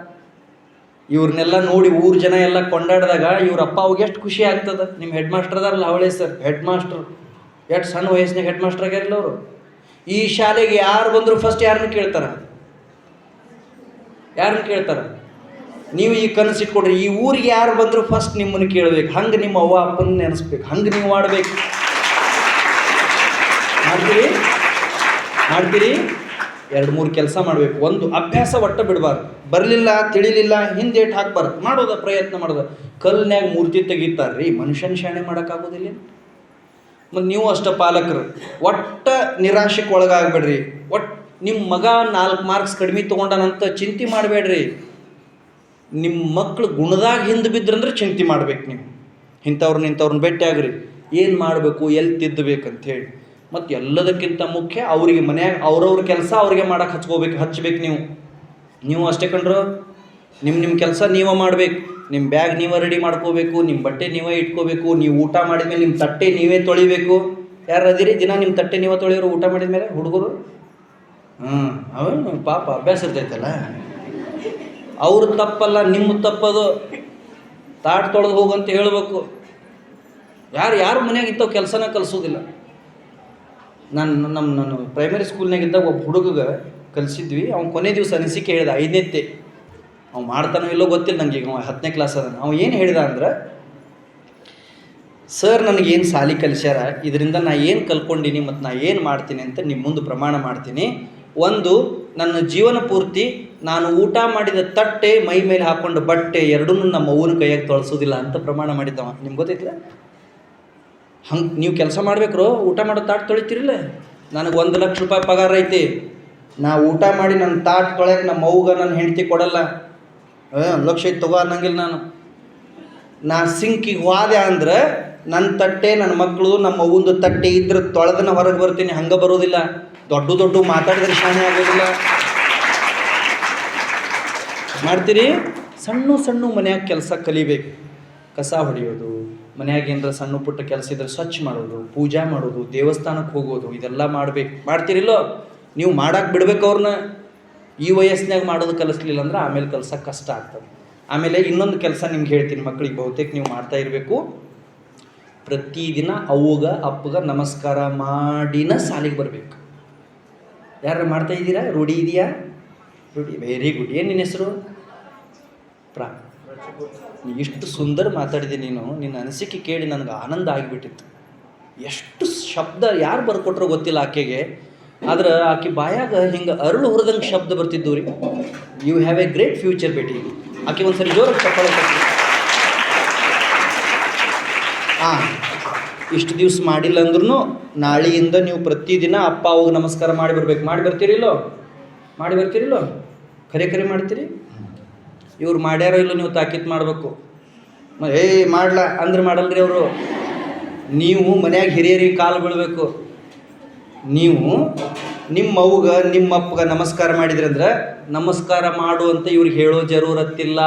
ಇವ್ರನ್ನೆಲ್ಲ ನೋಡಿ ಊರು ಜನ ಎಲ್ಲ ಕೊಂಡಾಡಿದಾಗ ಇವ್ರ ಅಪ್ಪ ಅವ್ಗೆ ಎಷ್ಟು ಖುಷಿ ಆಗ್ತದೆ. ನಿಮ್ಮ ಹೆಡ್ ಮಾಸ್ಟರ್ ಅದಾರಲ್ಲ ಅವಳೇ ಸರ್, ಹೆಡ್ ಮಾಸ್ಟರ್ ಎಷ್ಟು ಸಣ್ಣ ವಯಸ್ಸಿನಾಗ ಹೆಡ್ ಮಾಸ್ಟರ್ ಆಗ್ಯಾರಲ್ಲ ಅವರು. ಈ ಶಾಲೆಗೆ ಯಾರು ಬಂದರೂ ಫಸ್ಟ್ ಯಾರನ್ನ ಕೇಳ್ತಾರೆ? ನೀವು ಈ ಕನಸು ಇಟ್ಕೊಡ್ರಿ, ಈ ಊರಿಗೆ ಯಾರು ಬಂದರೂ ಫಸ್ಟ್ ನಿಮ್ಮನ್ನು ಕೇಳಬೇಕು. ಹಂಗೆ ನಿಮ್ಮ ಅವ್ವ ಅಪ್ಪನ ನೆನೆಸ್ಬೇಕು, ಹಂಗೆ ನೀವು ಮಾಡಬೇಕು. ಮಾಡ್ತೀರಿ 2-3 ಕೆಲಸ ಮಾಡಬೇಕು. ಒಂದು, ಅಭ್ಯಾಸ ಒಟ್ಟು ಬಿಡಬಾರ್ದು. ಬರಲಿಲ್ಲ ತಿಳಿಲಿಲ್ಲ ಹಿಂದೇಟು ಹಾಕ್ಬಾರ್ದು, ಮಾಡೋದ ಪ್ರಯತ್ನ ಮಾಡೋದು. ಕಲ್ನ್ಯಾಗ ಮೂರ್ತಿ ತೆಗಿತಾರ್ರಿ, ಮನುಷ್ಯನ ಶಾಣೆ ಮಾಡೋಕ್ಕಾಗೋದಿಲ್ಲ. ಮತ್ತು ನೀವು ಅಷ್ಟೇ ಪಾಲಕರು, ಒಟ್ಟ ನಿರಾಶೆಗೆ ಒಳಗಾಗಬೇಡ್ರಿ. ನಿಮ್ಮ ಮಗ 4 ಮಾರ್ಕ್ಸ್ ಕಡಿಮೆ ತೊಗೊಂಡಾನಂತ ಚಿಂತೆ ಮಾಡಬೇಡ್ರಿ. ನಿಮ್ಮ ಮಕ್ಕಳು ಗುಣದಾಗ ಹಿಂದೆ ಬಿದ್ರಂದ್ರೆ ಚಿಂತೆ ಮಾಡ್ಬೇಕು. ನೀವು ಇಂಥವ್ರನ್ನ ಭೇಟಿ ಆಗ್ರಿ, ಏನು ಮಾಡಬೇಕು, ಎಲ್ಲಿ ತಿದ್ದಬೇಕಂಥೇಳಿ. ಮತ್ತು ಎಲ್ಲದಕ್ಕಿಂತ ಮುಖ್ಯ ಅವರಿಗೆ ಮನ್ಯಾಗ ಅವ್ರವ್ರ ಕೆಲಸ ಅವ್ರಿಗೆ ಮಾಡೋಕೆ ಹಚ್ಬೇಕು. ನೀವು ಅಷ್ಟೇ ಕಂಡ್ರು. ನಿಮ್ಮ ಕೆಲಸ ನೀವೇ ಮಾಡಬೇಕು. ನಿಮ್ಮ ಬ್ಯಾಗ್ ನೀವೇ ರೆಡಿ ಮಾಡ್ಕೋಬೇಕು, ನಿಮ್ಮ ಬಟ್ಟೆ ನೀವೇ ಇಟ್ಕೋಬೇಕು. ನೀವು ಊಟ ಮಾಡಿದ್ಮೇಲೆ ನಿಮ್ಮ ತಟ್ಟೆ ನೀವೇ ತೊಳಿಬೇಕು. ಯಾರು ಅದಿರಿ ದಿನ ನಿಮ್ಮ ತಟ್ಟೆ ನೀವೇ ತೊಳೆಯೋರು ಊಟ ಮಾಡಿದ ಮೇಲೆ? ಹುಡುಗರು. ಅವನು ಪಾಪ ಅಭ್ಯಾಸ ಇರ್ತೈತಲ್ಲ, ಅವ್ರ ತಪ್ಪಲ್ಲ, ನಿಮ್ಮ ತಪ್ಪದು. ತಾಟ್ ತೊಳೆದು ಹೋಗಂತ ಹೇಳಬೇಕು. ಯಾರು ಮನ್ಯಾಗ ಇಂಥವು ಕೆಲಸನ ಕಲಿಸೋದಿಲ್ಲ. ನಾನು ಪ್ರೈಮರಿ ಸ್ಕೂಲ್ನಾಗಿದ್ದಾಗ ಒಬ್ಬ ಹುಡುಗಗೆ ಕಲಿಸಿದ್ವಿ. ಅವ್ನು ಕೊನೆ ದಿವಸ ಅನಿಸಿಕೆ ಹೇಳಿದ, 5ನೇತ್ತೆ. ಅವ್ನು ಮಾಡ್ತಾನೋ ಇಲ್ಲೋ ಗೊತ್ತಿಲ್ಲ ನನಗೆ, ಈಗ 10ನೇ ಕ್ಲಾಸ್ ಅದ. ಅವ್ನು ಏನು ಹೇಳಿದ ಅಂದ್ರೆ, ಸರ್ ನನಗೇನು ಸಾಲಿ ಕಲಿಸ್ಯಾರ, ಇದರಿಂದ ನಾ ಏನು ಕಲ್ತ್ಕೊಂಡೀನಿ ಮತ್ತು ನಾ ಏನು ಮಾಡ್ತೀನಿ ಅಂತ ನಿಮ್ಮ ಮುಂದೆ ಪ್ರಮಾಣ ಮಾಡ್ತೀನಿ. ಒಂದು, ನನ್ನ ಜೀವನ ಪೂರ್ತಿ ನಾನು ಊಟ ಮಾಡಿದ ತಟ್ಟೆ, ಮೈ ಮೇಲೆ ಹಾಕ್ಕೊಂಡು ಬಟ್ಟೆ ಎರಡನ್ನೂ ನಮ್ಮ ಅವ್ವನ ಕೈಯಾಗಿ ತೊಳಸೋದಿಲ್ಲ ಅಂತ ಪ್ರಮಾಣ ಮಾಡಿದ್ದವ. ನಿಮ್ಗೆ ಗೊತ್ತೈತಿಲ್ಲ? ಹಂಗೆ ನೀವು ಕೆಲಸ ಮಾಡ್ಬೇಕ್ರು. ಊಟ ಮಾಡೋ ತಾಟ್ ತೊಳಿತೀರಿಲ್ಲ. ನನಗೆ 1 ಲಕ್ಷ ರೂಪಾಯಿ ಪಗಾರ ಐತಿ, ನಾ ಊಟ ಮಾಡಿ ನನ್ನ ತಾಟ್ ತೊಳೆಯಕ್ಕೆ ನಮ್ಮ ಅವ್ಗೆ ನನ್ನ ಹೆಂಡತಿ ಕೊಡಲ್ಲ. 1 ಲಕ್ಷ ಐತಿ ತಗೋ ಅನ್ನಂಗಿಲ್ಲ. ನಾ ಸಿಂಕಿಗೆ ಹೋದೆ ಅಂದ್ರೆ ನನ್ನ ತಟ್ಟೆ, ನನ್ನ ಮಕ್ಕಳು, ನಮ್ಮ ಅವ್ವಂದು ತಟ್ಟೆ ಇದ್ರೆ ತೊಳೆದನ್ನ ಹೊರಗೆ ಬರ್ತೀನಿ. ಹಂಗೆ ಬರೋದಿಲ್ಲ. ದೊಡ್ಡ ಮಾತಾಡಿದ್ರೆ ಶಾಣೆ ಆಗೋದಿಲ್ಲ. ಮಾಡ್ತೀರಿ? ಸಣ್ಣ ಮನ್ಯಾಗ ಕೆಲಸ ಕಲಿಬೇಕು. ಕಸ ಹೊಡೆಯೋದು, ಮನ್ಯಾಗ ಏನಾರ ಸಣ್ಣ ಪುಟ್ಟ ಕೆಲಸ ಇದ್ರೆ ಸ್ವಚ್ಛ ಮಾಡೋದು, ಪೂಜಾ ಮಾಡೋದು, ದೇವಸ್ಥಾನಕ್ಕೆ ಹೋಗೋದು, ಇದೆಲ್ಲ ಮಾಡಬೇಕು. ಮಾಡ್ತೀರಿಲ್ಲೋ? ನೀವು ಮಾಡಕ್ಕೆ ಬಿಡ್ಬೇಕು ಅವ್ರನ್ನ. ಈ ವಯಸ್ಸಿನಾಗ ಮಾಡೋದು ಕಲಿಸ್ಲಿಲ್ಲ ಅಂದ್ರೆ ಆಮೇಲೆ ಕಲ್ಸಕ್ಕೆ ಕಷ್ಟ ಆಗ್ತದೆ. ಆಮೇಲೆ ಇನ್ನೊಂದು ಕೆಲಸ ನಿಮ್ಗೆ ಹೇಳ್ತೀನಿ, ಮಕ್ಕಳಿಗೆ ಬಹುತೇಕ ನೀವು ಮಾಡ್ತಾ ಇರಬೇಕು. ಪ್ರತಿದಿನ ಅವ್ವಗ ಅಪ್ಪಗ ನಮಸ್ಕಾರ ಮಾಡಿನ ಸಾಲಿಗೆ ಬರಬೇಕು. ಯಾರು ಮಾಡ್ತಾ ಇದ್ದೀರಾ? ರೂಢಿ ಇದೆಯಾ? ರೂಢಿ. Very good. ಏನು ನಿನ್ನ ಹೆಸರು? ಇಷ್ಟು ಸುಂದರ ಮಾತಾಡಿದೆ ನೀನು. ನಿನ್ನ ಅನಿಸಿಕೆ ಕೇಳಿ ನನಗೆ ಆನಂದ ಆಗಿಬಿಟ್ಟಿತ್ತು. ಎಷ್ಟು ಶಬ್ದ ಯಾರು ಬರ್ಕೊಟ್ರೋ ಗೊತ್ತಿಲ್ಲ ಆಕೆಗೆ, ಆದ್ರೆ ಆಕೆ ಬಾಯಾಗ ಹಿಂಗೆ ಅರಳು ಹುರಿದಂಗೆ ಶಬ್ದ ಬರ್ತಿದ್ದು ರೀ. You have a great future ಬೇಟಿ. ಆಕೆ ಒಂದು ಸರಿ ಜೋರಾಗಿ ಚಪ್ಪಾಳೆ ಕೊಟ್ಟು. ಇಷ್ಟು ದಿವಸ ಮಾಡಿಲ್ಲ ಅಂದ್ರೂ ನಾಳೆಯಿಂದ ನೀವು ಪ್ರತಿದಿನ ಅಪ್ಪ ಅವ್ಗೆ ನಮಸ್ಕಾರ ಮಾಡಿ ಬರ್ಬೇಕು. ಮಾಡಿ ಬರ್ತೀರಿಲ್ಲೋ? ಮಾಡಿ ಬರ್ತೀರಿಲ್ಲೋ? ಖರೆ ಮಾಡ್ತೀರಿ? ಇವ್ರು ಮಾಡ್ಯಾರೋ ಇಲ್ಲೋ ನೀವು ತಾಕೀತು ಮಾಡಬೇಕು. ಮಾಡ್ಲಾ ಅಂದ್ರೆ ಮಾಡಲ್ರಿ ಅವರು. ನೀವು ಮನ್ಯಾಗ ಹಿರಿಯರಿಗೆ ಕಾಲು ಬೀಳಬೇಕು. ನೀವು ನಿಮ್ಮ ಅವ್ಗೆ ನಿಮ್ಮ ಅಪ್ಪಗೆ ನಮಸ್ಕಾರ ಮಾಡಿದ್ರಂದ್ರೆ ನಮಸ್ಕಾರ ಮಾಡು ಅಂತ ಇವ್ರಿಗೆ ಹೇಳೋ ಜರೂರತ್ತಿಲ್ಲ.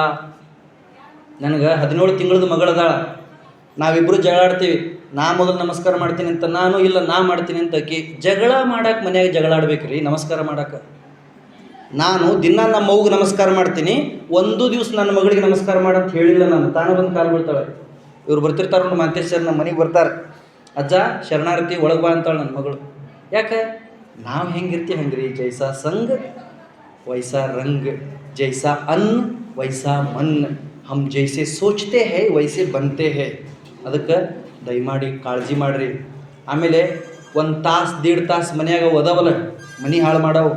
ನನಗೆ 17 ತಿಂಗಳದ ಮಗಳದಾಳ. ನಾವಿಬ್ಬರು ಜಗಳಾಡ್ತೀವಿ. ನಾ ಮೊದಲು ನಮಸ್ಕಾರ ಮಾಡ್ತೀನಿ ಅಂತ ನಾನು, ಇಲ್ಲ ನಾ ಮಾಡ್ತೀನಿ ಅಂತ ಆಕಿ. ಜಗಳ ಮಾಡಕ್ಕೆ ಮನ್ಯಾಗ ಜಗಳಾಡ್ಬೇಕು ರೀ ನಮಸ್ಕಾರ ಮಾಡಕ್ಕೆ. ನಾನು ದಿನ ನಮ್ಮ ಅವ್ಗೆ ನಮಸ್ಕಾರ ಮಾಡ್ತೀನಿ, ಒಂದು ದಿವಸ ನನ್ನ ಮಗಳಿಗೆ ನಮಸ್ಕಾರ ಮಾಡಂತ ಹೇಳಿಲ್ಲ ನಾನು. ತಾನೇ ಬಂದು ಕಾಲು ಬೀಳ್ತಾಳೆ. ಇವ್ರು ಬರ್ತಿರ್ತಾರೆ ನೋಡಿ, ಮಾಂತೇಶ್ ಸರ್ ನಮ್ಮ ಮನೆಗೆ ಬರ್ತಾರೆ. ಅಜ್ಜ ಶರಣಾರ್ಥಿ ಒಳಗೆ ಬಾ ಅಂತಾಳೆ ನನ್ನ ಮಗಳು. ಯಾಕೆ? ನಾವು ಹೆಂಗಿರ್ತೀವಿ ಹಂಗೆ ರೀ. ಜೈಸಾ ಸಂಗ್ ವೈಸಾ ರಂಗ್, ಜೈಸಾ ಅನ್ ವೈಸಾ ಮನ್, ಹಮ್ ಜೈಸೆ ಸೋಚ್ತೆ ಹೇ ವೈಸೆ ಬಂತೆ ಹೇ. ಅದಕ್ಕೆ ದಯಮಾಡಿ ಕಾಳಜಿ ಮಾಡಿರಿ. ಆಮೇಲೆ 1 ತಾಸು 1.5 ತಾಸು ಮನ್ಯಾಗ ಓದವಲ್ಲ, ಮನೆ ಹಾಳು ಮಾಡವು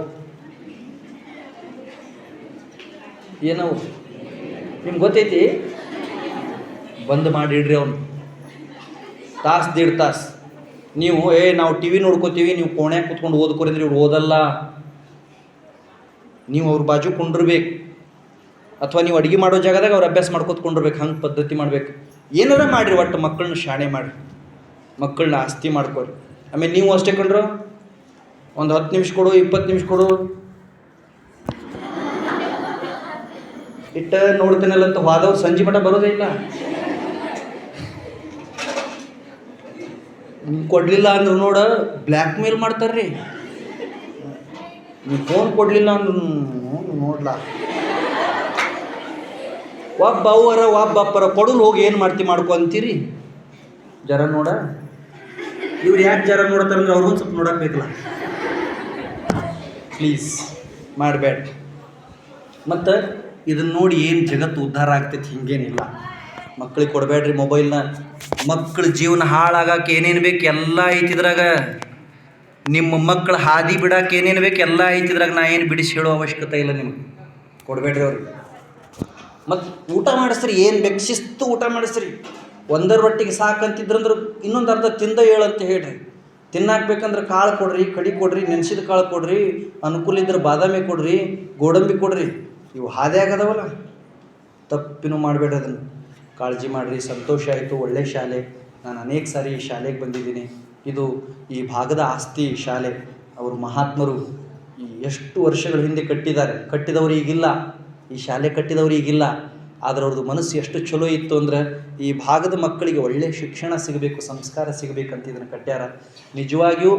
ಏನವು ನಿಮ್ಗೆ ಗೊತ್ತೈತಿ? ಬಂದ್ ಮಾಡಿಡ್ರಿ ಅವ್ನು. 1 ತಾಸು 1.5 ತಾಸು ನೀವು ನಾವು ಟಿ ವಿ ನೋಡ್ಕೋತೀವಿ, ನೀವು ಕೋಣ್ಯಾಗ ಕೂತ್ಕೊಂಡು ಓದ್ಕೊರಿ ಅಂದ್ರೆ ಇವ್ರು ಓದಲ್ಲ. ನೀವು ಅವ್ರ ಬಾಜು ಕುಂಡಿರ್ಬೇಕು, ಅಥವಾ ನೀವು ಅಡುಗೆ ಮಾಡೋ ಜಾಗದಾಗ ಅವ್ರು ಅಭ್ಯಾಸ ಮಾಡ್ಕೊತ್ಕೊಂಡಿರ್ಬೇಕು. ಹಂಗೆ ಪದ್ಧತಿ ಮಾಡ್ಬೇಕು. ಏನಾರ ಮಾಡಿರಿ, ಒಟ್ಟು ಮಕ್ಕಳನ್ನ ಶಾಣೆ ಮಾಡಿರಿ, ಮಕ್ಕಳನ್ನ ಆಸ್ತಿ ಮಾಡ್ಕೊರಿ. ಆಮೇಲೆ ನೀವು ಅಷ್ಟೇ ಕಂಡ್ರು, ಒಂದು 10 ನಿಮಿಷ ಕೊಡು, 20 ನಿಮಿಷ ಕೊಡು, ಇಟ್ಟ ನೋಡ್ತೇನಲ್ಲ ಅಂತ ಹೋದವ್ರು ಸಂಜೆ ಮಠ ಬರೋದೇ ಇಲ್ಲ. ಕೊಡಲಿಲ್ಲ ಅಂದ್ರೆ ನೋಡ ಬ್ಲ್ಯಾಕ್ ಮೇಲ್ ಮಾಡ್ತಾರ್ರಿ. ನೀವು ಫೋನ್ ಕೊಡಲಿಲ್ಲ ಅಂದ್ರೆ ನೋಡ್ಲಾ, ಒಬ್ಬ ಅವ್ವರ ಒಬ್ಬ ಅಪ್ಪರ ಕೊಡಲು ಹೋಗಿ ಏನು ಮಾಡ್ಕೊ ಅಂತೀರಿ. ಜರ ನೋಡ, ಇವ್ರು ಯಾಕೆ ಜರ ನೋಡ್ತಾರೆ ಅಂದ್ರೆ ಅವ್ರೊಂದು ಸ್ವಲ್ಪ ನೋಡಕ್ಕೆ ಬೇಕಲ್ಲ. ಪ್ಲೀಸ್ ಮಾಡಬೇಡ. ಮತ್ತು ಇದನ್ನು ನೋಡಿ ಏನು ಜಗತ್ತು ಉದ್ಧಾರ ಆಗ್ತೈತಿ ಹಿಂಗೇನಿಲ್ಲ. ಮಕ್ಕಳಿಗೆ ಕೊಡಬೇಡ್ರಿ ಮೊಬೈಲ್ನ. ಮಕ್ಕಳ ಜೀವನ ಹಾಳಾಗಕ್ಕೆ ಏನೇನು ಬೇಕು ಎಲ್ಲ ಐತಿದ್ರಾಗ. ನಿಮ್ಮ ಮಕ್ಕಳ ಹಾದಿ ಬಿಡಕ್ಕೆ ಏನೇನು ಬೇಕು ಎಲ್ಲ ಐತಿದ್ರಾಗ. ನಾ ಏನು ಬಿಡಿಸಿ ಹೇಳೋ ಅವಶ್ಯಕತೆ ಇಲ್ಲ ನಿಮ್ಗೆ. ಕೊಡಬೇಡ್ರಿ ಅವ್ರಿಗೆ. ಮತ್ತು ಊಟ ಮಾಡಿಸ್ರಿ, ಏನು ಬೇಕು ಶಿಸ್ತು ಊಟ ಮಾಡಿಸ್ರಿ. 1 ರೊಟ್ಟಿಗೆ ಸಾಕಂತಿದ್ರಂದ್ರೆ ಇನ್ನೊಂದು ಅರ್ಧ ತಿಂದ ಹೇಳಂತ ಹೇಳ್ರಿ. ತಿನ್ನಾಕ್ಬೇಕಂದ್ರೆ ಕಾಳು ಕೊಡ್ರಿ, ಕಡಿ ಕೊಡ್ರಿ, ನೆನೆಸಿದ ಕಾಳು ಕೊಡ್ರಿ, ಅನುಕೂಲ ಇದ್ರೆ ಬಾದಾಮಿ ಕೊಡ್ರಿ, ಗೋಡಂಬಿ ಕೊಡ್ರಿ. ಇವು ಹಾದಿ ಆಗದವಲ್ಲ, ತಪ್ಪಿನೂ ಮಾಡಬೇಡ್ರಿ. ಅದನ್ನು ಕಾಳಜಿ ಮಾಡಿರಿ. ಸಂತೋಷ ಆಯಿತು. ಒಳ್ಳೆ ಶಾಲೆ. ನಾನು ಅನೇಕ ಸಾರಿ ಈ ಶಾಲೆಗೆ ಬಂದಿದ್ದೀನಿ. ಇದು ಈ ಭಾಗದ ಆಸ್ತಿ ಶಾಲೆ. ಅವರು ಮಹಾತ್ಮರು ಎಷ್ಟು ವರ್ಷಗಳ ಹಿಂದೆ ಕಟ್ಟಿದವರು ಈಗಿಲ್ಲ. ಈ ಶಾಲೆ ಕಟ್ಟಿದವರು ಈಗಿಲ್ಲ. ಆದರೆ ಅವ್ರದ್ದು ಮನಸ್ಸು ಎಷ್ಟು ಚಲೋ ಇತ್ತು ಅಂದ್ರೆ ಈ ಭಾಗದ ಮಕ್ಕಳಿಗೆ ಒಳ್ಳೆಯ ಶಿಕ್ಷಣ ಸಿಗಬೇಕು, ಸಂಸ್ಕಾರ ಸಿಗಬೇಕಂತ ಇದನ್ನು ಕಟ್ಟ್ಯಾರ. ನಿಜವಾಗಿಯೂ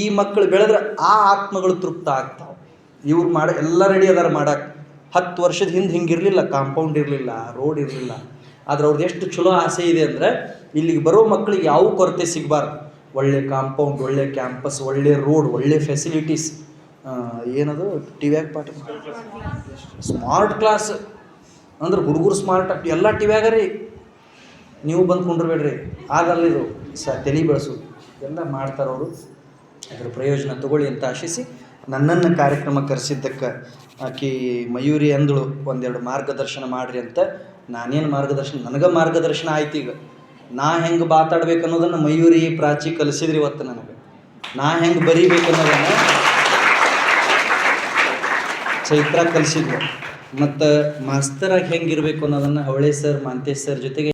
ಈ ಮಕ್ಕಳು ಬೆಳೆದ್ರೆ ಆ ಆತ್ಮಗಳು ತೃಪ್ತ ಆಗ್ತಾವೆ. ಇವ್ರು ಎಲ್ಲ ರೆಡಿ ಅದಾರ ಮಾಡಕ್ಕೆ. 10 ವರ್ಷದ ಹಿಂದೆ ಹಿಂಗಿರಲಿಲ್ಲ, ಕಾಂಪೌಂಡ್ ಇರಲಿಲ್ಲ, ರೋಡ್ ಇರಲಿಲ್ಲ. ಆದರೆ ಅವ್ರದ್ದು ಎಷ್ಟು ಚಲೋ ಆಸೆ ಇದೆ ಅಂದರೆ ಇಲ್ಲಿಗೆ ಬರೋ ಮಕ್ಕಳಿಗೆ ಯಾವ ಕೊರತೆ ಸಿಗಬಾರ್ದು. ಒಳ್ಳೆ ಕಾಂಪೌಂಡ್, ಒಳ್ಳೆ ಕ್ಯಾಂಪಸ್, ಒಳ್ಳೆ ರೋಡ್, ಒಳ್ಳೆ ಫೆಸಿಲಿಟೀಸ್. ಏನದು ಟಿವ್ಯಾಗ ಪಾಠ ಸ್ಮಾರ್ಟ್ ಕ್ಲಾಸ್ ಅಂದ್ರೆ ಹುಡುಗರು ಸ್ಮಾರ್ಟ್ ಎಲ್ಲ ಟಿವ್ಯಾಗ ರೀ. ನೀವು ಬಂದು ಕುಂಡ್ರಬೇಡ್ರಿ. ಆಗಲ್ಲ ಇದು ತಲೆ ಬೆಳೆಸೋದು ಎಲ್ಲ ಮಾಡ್ತಾರವರು. ಅದರ ಪ್ರಯೋಜನ ತಗೊಳ್ಳಿ ಅಂತ ಆಶಿಸಿ ನನ್ನನ್ನು ಕಾರ್ಯಕ್ರಮ ಕರೆಸಿದ್ದಕ್ಕೆ ಆಕೆ ಮಯೂರಿ ಅಂದಳು, 1-2 ಮಾರ್ಗದರ್ಶನ ಮಾಡಿರಿ ಅಂತ. ನಾನೇನು ಮಾರ್ಗದರ್ಶನ, ನನಗೆ ಮಾರ್ಗದರ್ಶನ ಆಯ್ತು. ಈಗ ನಾ ಹೆಂಗೆ ಮಾತಾಡ್ಬೇಕು ಅನ್ನೋದನ್ನು ಮಯೂರಿ ಪ್ರಾಚಿ ಕಲಿಸಿದ್ರಿ ಇವತ್ತು ನನಗೆ. ನಾ ಹೆಂಗೆ ಬರೀಬೇಕು ಅನ್ನೋದನ್ನು ಚೈತ್ರ ಕಲಿಸಿದ್ಲು. ಮತ್ತು ಮಾಸ್ತರಾಗಿ ಹೆಂಗಿರಬೇಕು ಅನ್ನೋದನ್ನು ಅವಳೇ ಸರ್, ಮಾಂತೇಶ್ ಸರ್ ಜೊತೆಗೆ